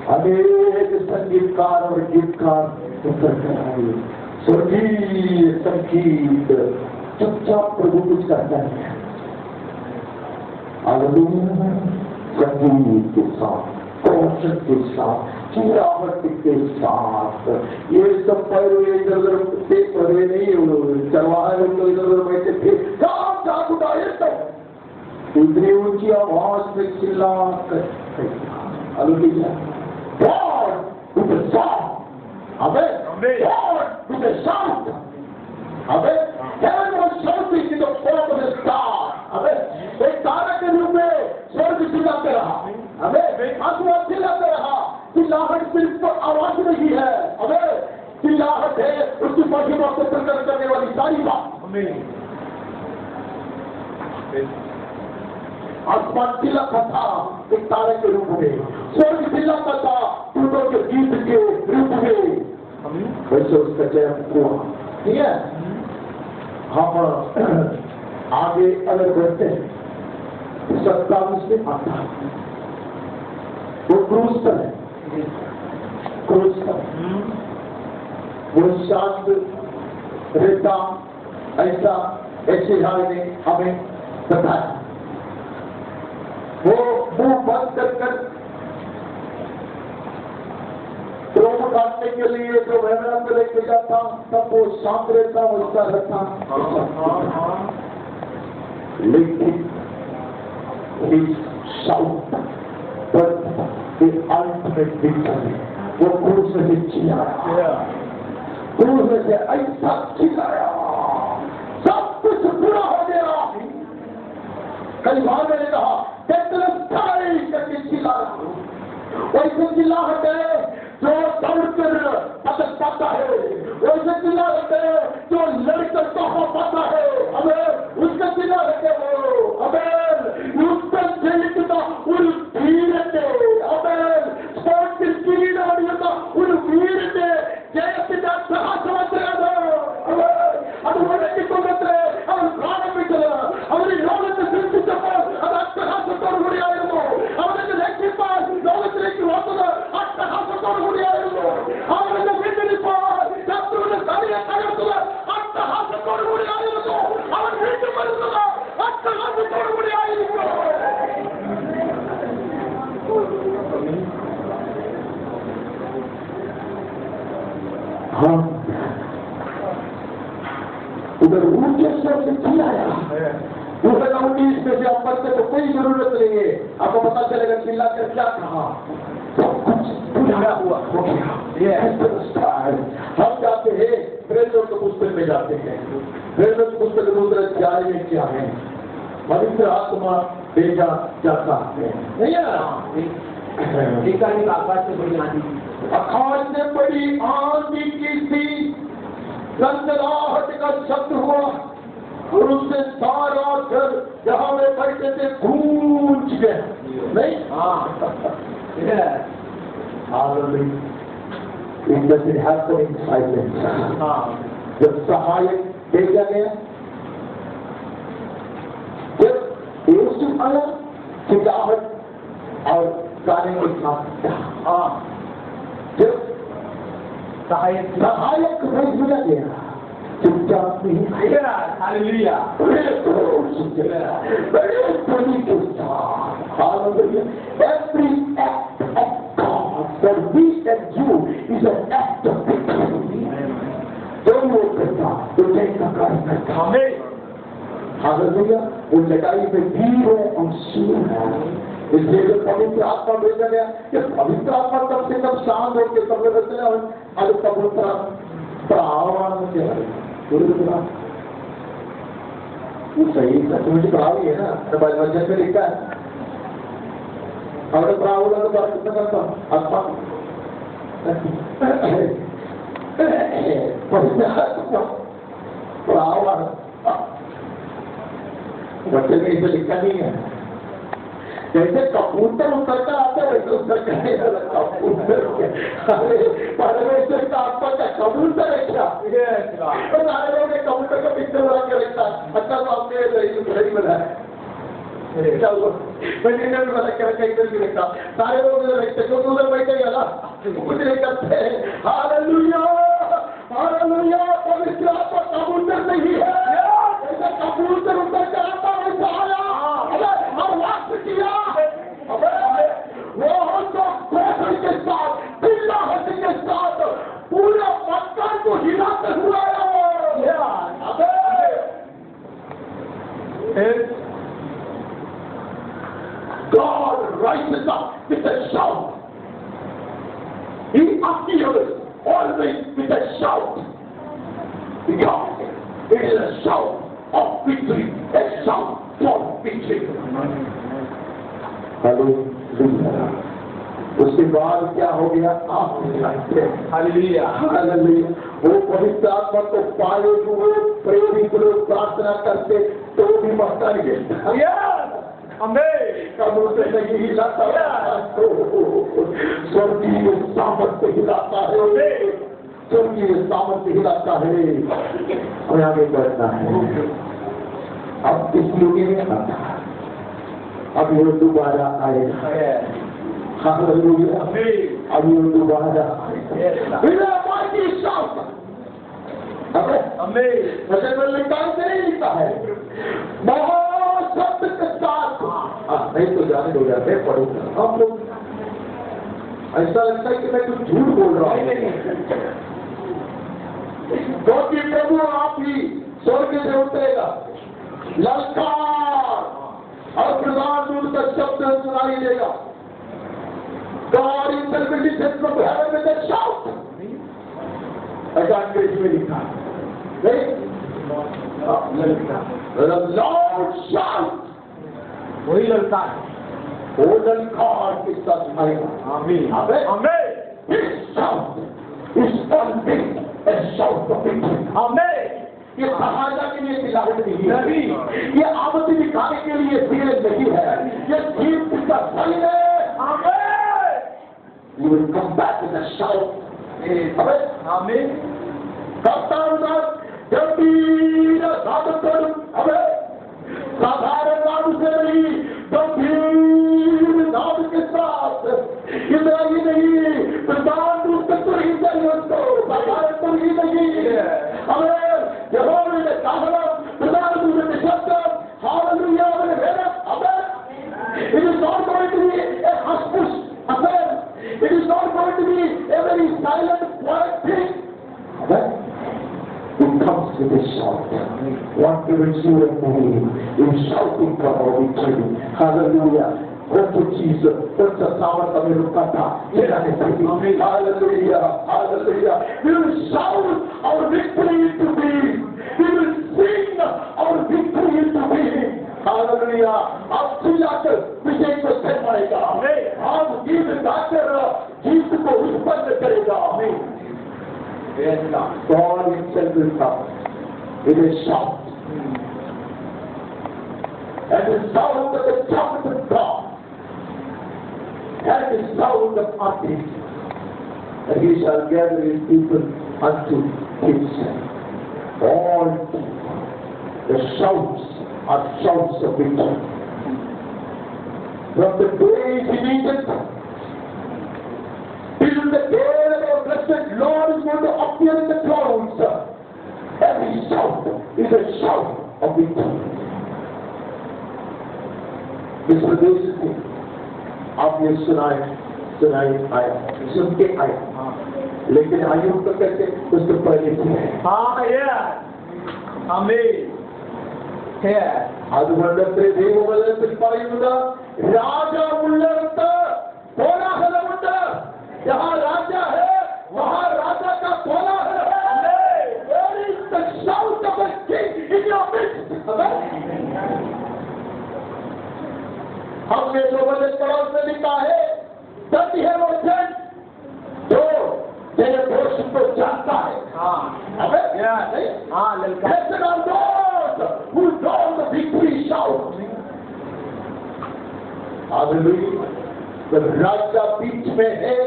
S1: अनेक संगीतकार और गीतकार उतर कर आए स्वर्गीय संगीत चुपचाप प्रभु कुछ करता है संगीत के साथ कौशल के साथ चिरावट के साथ ये सब पैर इधर उधर पड़े नहीं चरवाहे लोग इधर उधर बैठे थे काम जाग उठाए सब इतनी ऊंची आवाज में चिल्ला कर God with a song. Amen. God with a shout. Amen. Heaven was shouting in the form of a star. महिमा को प्रकट करने वाली सारी बात। आसमान चिल्लाता था एक तारे के रूप में, स्वर्ग चिल्लाता था दूतों के गीत के रूप में, वैसे उसका जन्म हुआ। ठीक है, हम आगे अगर बढ़ते हैं 27 में आता है वो क्रूस पर है, क्रूस पर वो शांत रहता ऐसा ऐसे ने हमें बताया। वो मुंह बंद कर रोम काटने के लिए जो मेहनत में लेके जाता तब वो शांत रहता वैसा रहता, लेकिन शाउट पर अल्टीमेट विक्ट्री वो क्रूस में से चिल्लाया, क्रूस में से ऐसा चिल्लाया सब कुछ पूरा हो गया। कई बार मैंने कहा करके चिल्लाया, वैसे चिल्लाहट है जो दौड़कर पदक पाता है, वैसे चिल्लाहट है जो लड़कर तोहफा पाता है, हमें उसका चिल्लाहट है वो हमें उसका जीतता उन वीरते हमें स्पोर्ट की क्रीडाडियों उन वीरते जयपिता ಸಹಸ್ರವರ್ಷದ ಅದು ಒಳಗೆ ಕೊಂಡ್ರೆ ಅವನು ಪ್ರಾಣ ಬಿಟ್ಟಲ್ಲ, ಅವರಿಗೆ ಲೋಕಕ್ಕೆ ಸೃಷ್ಟಿಸಪ್ಪ ಅದು ಅಟ್ಟಹಾಸത്തോടു കൂടിയായിരുന്നു, അവരുടെ രക്ഷിപ്പാൻ ലോകത്തിലേക്ക് വന്നത് അട്ടഹാസത്തോടു കൂടിയായിരുന്നു, അവരുടെ വീട്ടിലിപ്പോൾ ശത്രുവിന്റെ തലയെ തകർത്തത് അട്ടഹാസത്തോടു കൂടിയായിരുന്നു, അവൻ വീണ്ടും വരുന്നത് അട്ടഹാസത്തോടു കൂടിയായിരുന്നു. हाँ, उधर ऊंचे स्वर से चिल्लाया, दूसरे 19 में से आप पढ़ते तो कोई जरूरत नहीं है, आपको पता चलेगा चिल्ला कर क्या कहा, सब कुछ पूरा हुआ हो गया। हम जाते हैं प्रेरितों के पुस्तक में जाते हैं, प्रेरितों के पुस्तक दूसरे अध्याय में क्या है, पवित्र आत्मा भेजा जाता है, नहीं है आकाश से बड़ी आंधी की थी, गंधराहट का शब्द हुआ और उससे सारा घर जहां में बैठे थे गूंज गया। नहीं जब सहायक भेजा गया, जब यीशु आया खिलाहट और गाने के साथ जब सहायक भेज दिया गया चुपचाप नहीं हालेलुया बड़े ध्वनि के साथ hallelujah every act of God for me and you is an act of victory. दोनों करता तो जैसा कार्य करता हमें हालेलुया वो लड़ाई में वीर है और शूर है, इसलिए जब पवित्र आत्मा भेजा गया, कि पवित्र आत्मा तब से तब शांत होकर सब लोग रहते हैं, और पवित्र आह्वान क्या है सही मुझे प्राव ही है ना, वचन में लिखा है अगर प्राव होगा तो बात कितना करता आत्मा पवित्र आत्मा प्राव वचन में इसे लिखा नहीं है, जैसे कबूतर उतर कर आते वैसे उतर करने कबूतर परमेश्वर का आत्मा का कबूतर है क्या? तो सारे लोग कबूतर का पिक्चर बना के रखता है, अच्छा तो आपने सही बनाया मैंने बना के रखा इधर भी रखा, सारे लोग इधर रखते क्योंकि उधर बैठे गया ना कुछ नहीं करते। हालेलुया हालेलुया, पवित्र आत्मा कबूतर नहीं है, जैसे कबूतर उतर कर आता वैसा आया और वापस किया वो तो घोषण के साथ चिल्लाहट के साथ पूरा मक्का को हिलाते हुए God rises up with a shout. He appears always with a shout, because it is a shout of victory, a shout for victory. Hallelujah. उसके बाद क्या हो गया? आप जानते हैं।
S2: हालेलुया।
S1: हालेलुया। वो पवित्र आत्मा को पाए हुए प्रेरित लोग प्रार्थना करते तो भी मरता नहीं है। कमों से नहीं हिलाता, स्वर्गीय सामर्थ्य हिलाता है, स्वर्गीय सामर्थ्य हिलाता है। हमें आगे बढ़ना है। अब इस लोगी में आता, अब ये दोबारा आएगा। हालेलुया। अब ये दोबारा आएगा। नहीं लिखा है बहुत शब्द के साथ। नहीं तो जाने दो जाते पढ़ूंगा। आप लोग ऐसा लगता है कि मैं कुछ झूठ बोल रहा हूँ, क्योंकि प्रभु आप ही स्वर्ग से उतरेगा, ललकार और प्रधान दूत का शब्द सुनाई देगा। God is the witness from heaven with a shout. ऐसा अंग्रेजी में लिखा है। लॉर्ड शाउट,
S2: वही लड़का है।
S1: वो ललकार के साथ आएगा।
S2: आमीन।
S1: आमीन। इस शाउट, इस कॉन्फ्लिक्ट, इस शाउट ऑफ विक्ट्री। आमीन। ये सहायता के लिए सिलावट नहीं है, ये आमदी दिखाने के लिए सील नहीं है, ये जीत का फल है। आमीन। You will come back with a shout. आमीन। गंभीर साधक साधारण नाम से नहीं, गंभीर नाम के साथ। इतना ही नहीं, प्रधान रूप से तो ही चाहिए उसको, साधारण तो ही नहीं। हमें यहोवा ने कहा, प्रधान रूप से शब्द हालेलुया में मेहनत। हमें it is not going to be a hush-push affair. It is not going to be a very silent, quiet thing. It comes with a shout. What gives you and me in shouting for our victory. Hallelujah. Thank you, Jesus. That's the power of the Lukata. Hallelujah. Hallelujah. We will shout our victory into being. We will sing our victory into being. Hallelujah. अब चिल्लाकर विजय को जन्माएगा। हम गीत गाकर जीत को उत्पन्न करेगा। God himself will come with a shout, and the sound of the trumpet of God, and the sound of artists, and he shall gather his people unto himself. All the shouts are shouts of victory. From the days in Egypt till the day that our blessed Lord is going to appear in the clouds, every shout is a shout of victory. इस प्रदेश से आप ये सुनाए आया, सुन के आया, लेकिन आयु तो कहते उसके पहले से है। അതുകൊണ്ടത്തെ ദൈവവചനത്തിൽ പറയുന്നത് രാജാവുള്ളിടത്ത് കോലാഹലമുണ്ട്. यहाँ राजा है, वहाँ राजा का कोलाहल है। Where is the shout of a king in your midst? हमने जो वचन पड़ोस में लिखा है, सत्य है वचन जो तेरे दोष को जानता है। Blessed are those who know the victory shout. Hallelujah. जब राजा बीच में है,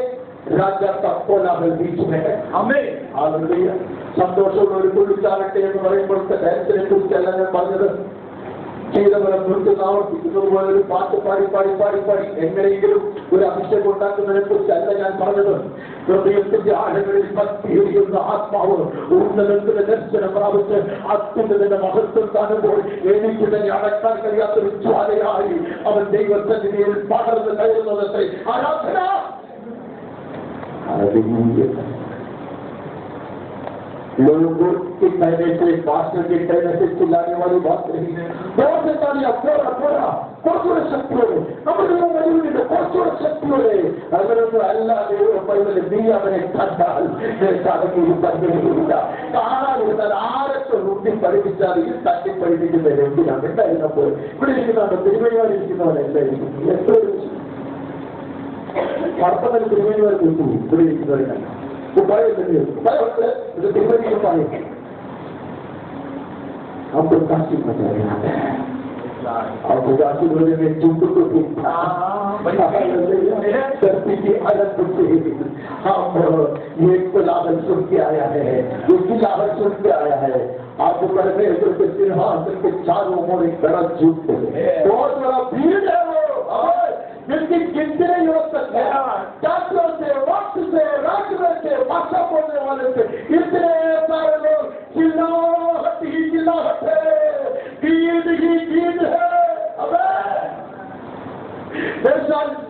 S1: राजा का कोलाहल बीच में है। हमें हालेलुया സന്തോഷമുള്ള കുളിച്ചാലട്ടെ എന്ന് പറയുമ്പോഴത്തെ ഡാൻസിനെ കുറിച്ചല്ല ഞാൻ പറഞ്ഞത്. ചെയ്തവരെ നൃത്തം ആവർത്തിക്കുന്നത് പോലെ ഒരു പാട്ട് പാടി പാടി പാടി പാടി എങ്ങനെയെങ്കിലും ഒരു അഭിഷേകം ഉണ്ടാക്കുന്നതിനെ കുറിച്ചല്ല ഞാൻ പറഞ്ഞത്. ഹൃദയത്തിന്റെ ആഴങ്ങളിൽ ഭക്തിയുള്ള ആത്മാവ് ഉന്നതത്തിന്റെ ദർശനം പ്രാപിച്ച് അത്യുന്നതിന്റെ മഹത്വം കാണുമ്പോൾ എനിക്ക് തന്നെ അടക്കാൻ കഴിയാത്തൊരു ജ്വാലയായി അവൻ ദൈവസന്നിധിയിൽ പടർന്ന് കയറുന്നതത്തെ ആരാധന. लोगों के कहने से, पास्टर के कहने से चिल्लाने वाली बात नहीं है. बहुत तालियां पूरा पूरा कोसोर शक्तियों നമ്മുടെ മുന്നിൽ കോസോർ ശക്തിയോടെ അവരൊന്നും അല്ലാതെ പൈതൽ ദീയാവനെ കണ്ടാൽ സാധനയിൽ പറഞ്ഞില്ല. കാണാതിരുന്നാൽ ആരൊക്കെ റുട്ടി പഠിപ്പിച്ചാലും തട്ടി പഠിപ്പിക്കുന്നത് എന്തിനാണ്? എന്തായിരുന്നപ്പോൾ ഇവിടെ ഇരിക്കുന്നവരുടെ തിരുമയായിരിക്കുന്നവരെല്ലായിരിക്കും. എത്ര Martaban criminal itu, boleh diberikan. Upaya itu diberi upaya. हम तो काशी में जा रहे हैं और काशी बोले में चुंबक को देखा धरती की हालत से हम ये कुलाहल सुन के आया है ये कुलाहल सुन के आया है आप परमेश्वर के सिंहासन के चारों ओर एक तरफ झूठते बहुत बड़ा भीड़ है वो जिनकी गिनती नहीं हो सकती जातियों से वक्त से राज्य से भाषा बोलने वाले से इतने सारे लोग चिल्लाहट ही चिल्लाहट है गीत ही गीत है अबे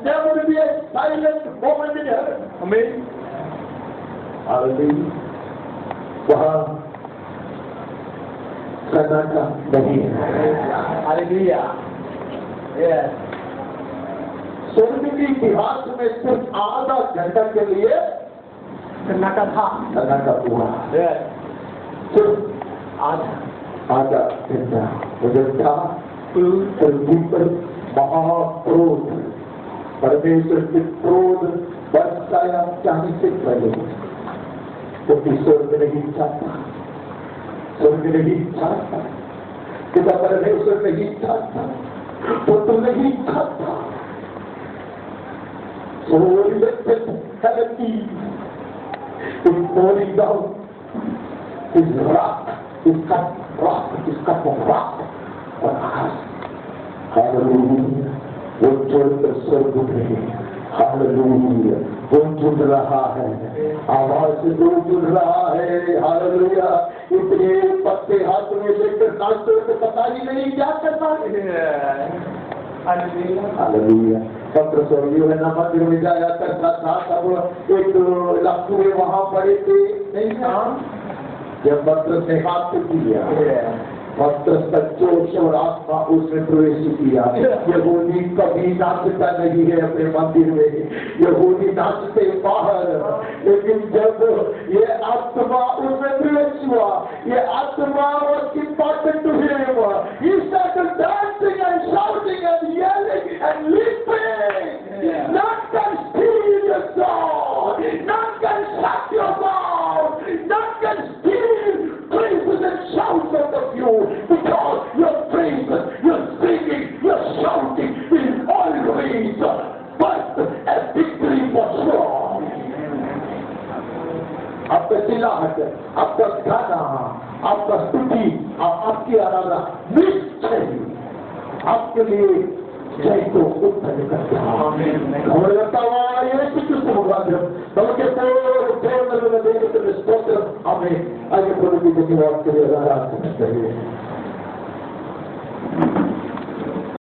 S1: there will be a silent moment in heaven. Amen. Hallelujah. वहाँ सन्नाटा नहीं है. Hallelujah. Yes. स्वर्ग के इतिहास में सिर्फ आधा घंटा के लिए सन्नाटा था. सन्नाटा हुआ. सिर्फ आधा घंटा उधर था. पृथ्वी पर महाक्रोध परमेश्वर के क्रोध बरसाया जाने से पहले क्योंकि स्वर्ग नहीं चाहता. स्वर्ग नहीं चाहता. पिता परमेश्वर नहीं चाहता. पुत्र नहीं चाहता. So he lifted heaven is pouring down his wrath, his cup of wrath on us. Hallelujah. वो छोड़कर स्वर्ग में हालेलुया वो जुड़ रहा है. आवाज से वो जुड़ रहा है. हालेलुया. इतने पत्ते हाथ में लेकर नाचते को पता ही नहीं क्या करना है. हालेलुया. पत्र स्वर्गीय है ना मंदिर में जाया करता था तब एक लखुए वहां पड़े थे नहीं था. जब पत्र ने हाथ किया पत्र सच्चोश और आत्मा उसने प्रवेश किया. यहूदी कभी नाचता नहीं है अपने मंदिर में. यहूदी नाचते बाहर. लेकिन जब ये आत्मा उसमें प्रवेश हुआ ये आत्मा उसकी पार्टन to him he started dancing and shouting and yelling and leaping. None can steal your soul. None can shut your mouth. None can steal praises and shouts out of you. Because your praises, your singing, your shouting is always but a victory for sure. आपका चिल्लाहट, आपका गाना, आपका स्तुति, आपकी आराधना निश्चय आपके लिए जय को उत्पन्न करता है. हमें लगता है ये किस मुकाबले बल्कि पूरे देव में स्तोत्र हमें आगे प्रभु की धन्यवाद के लिए आराधना करते हैं.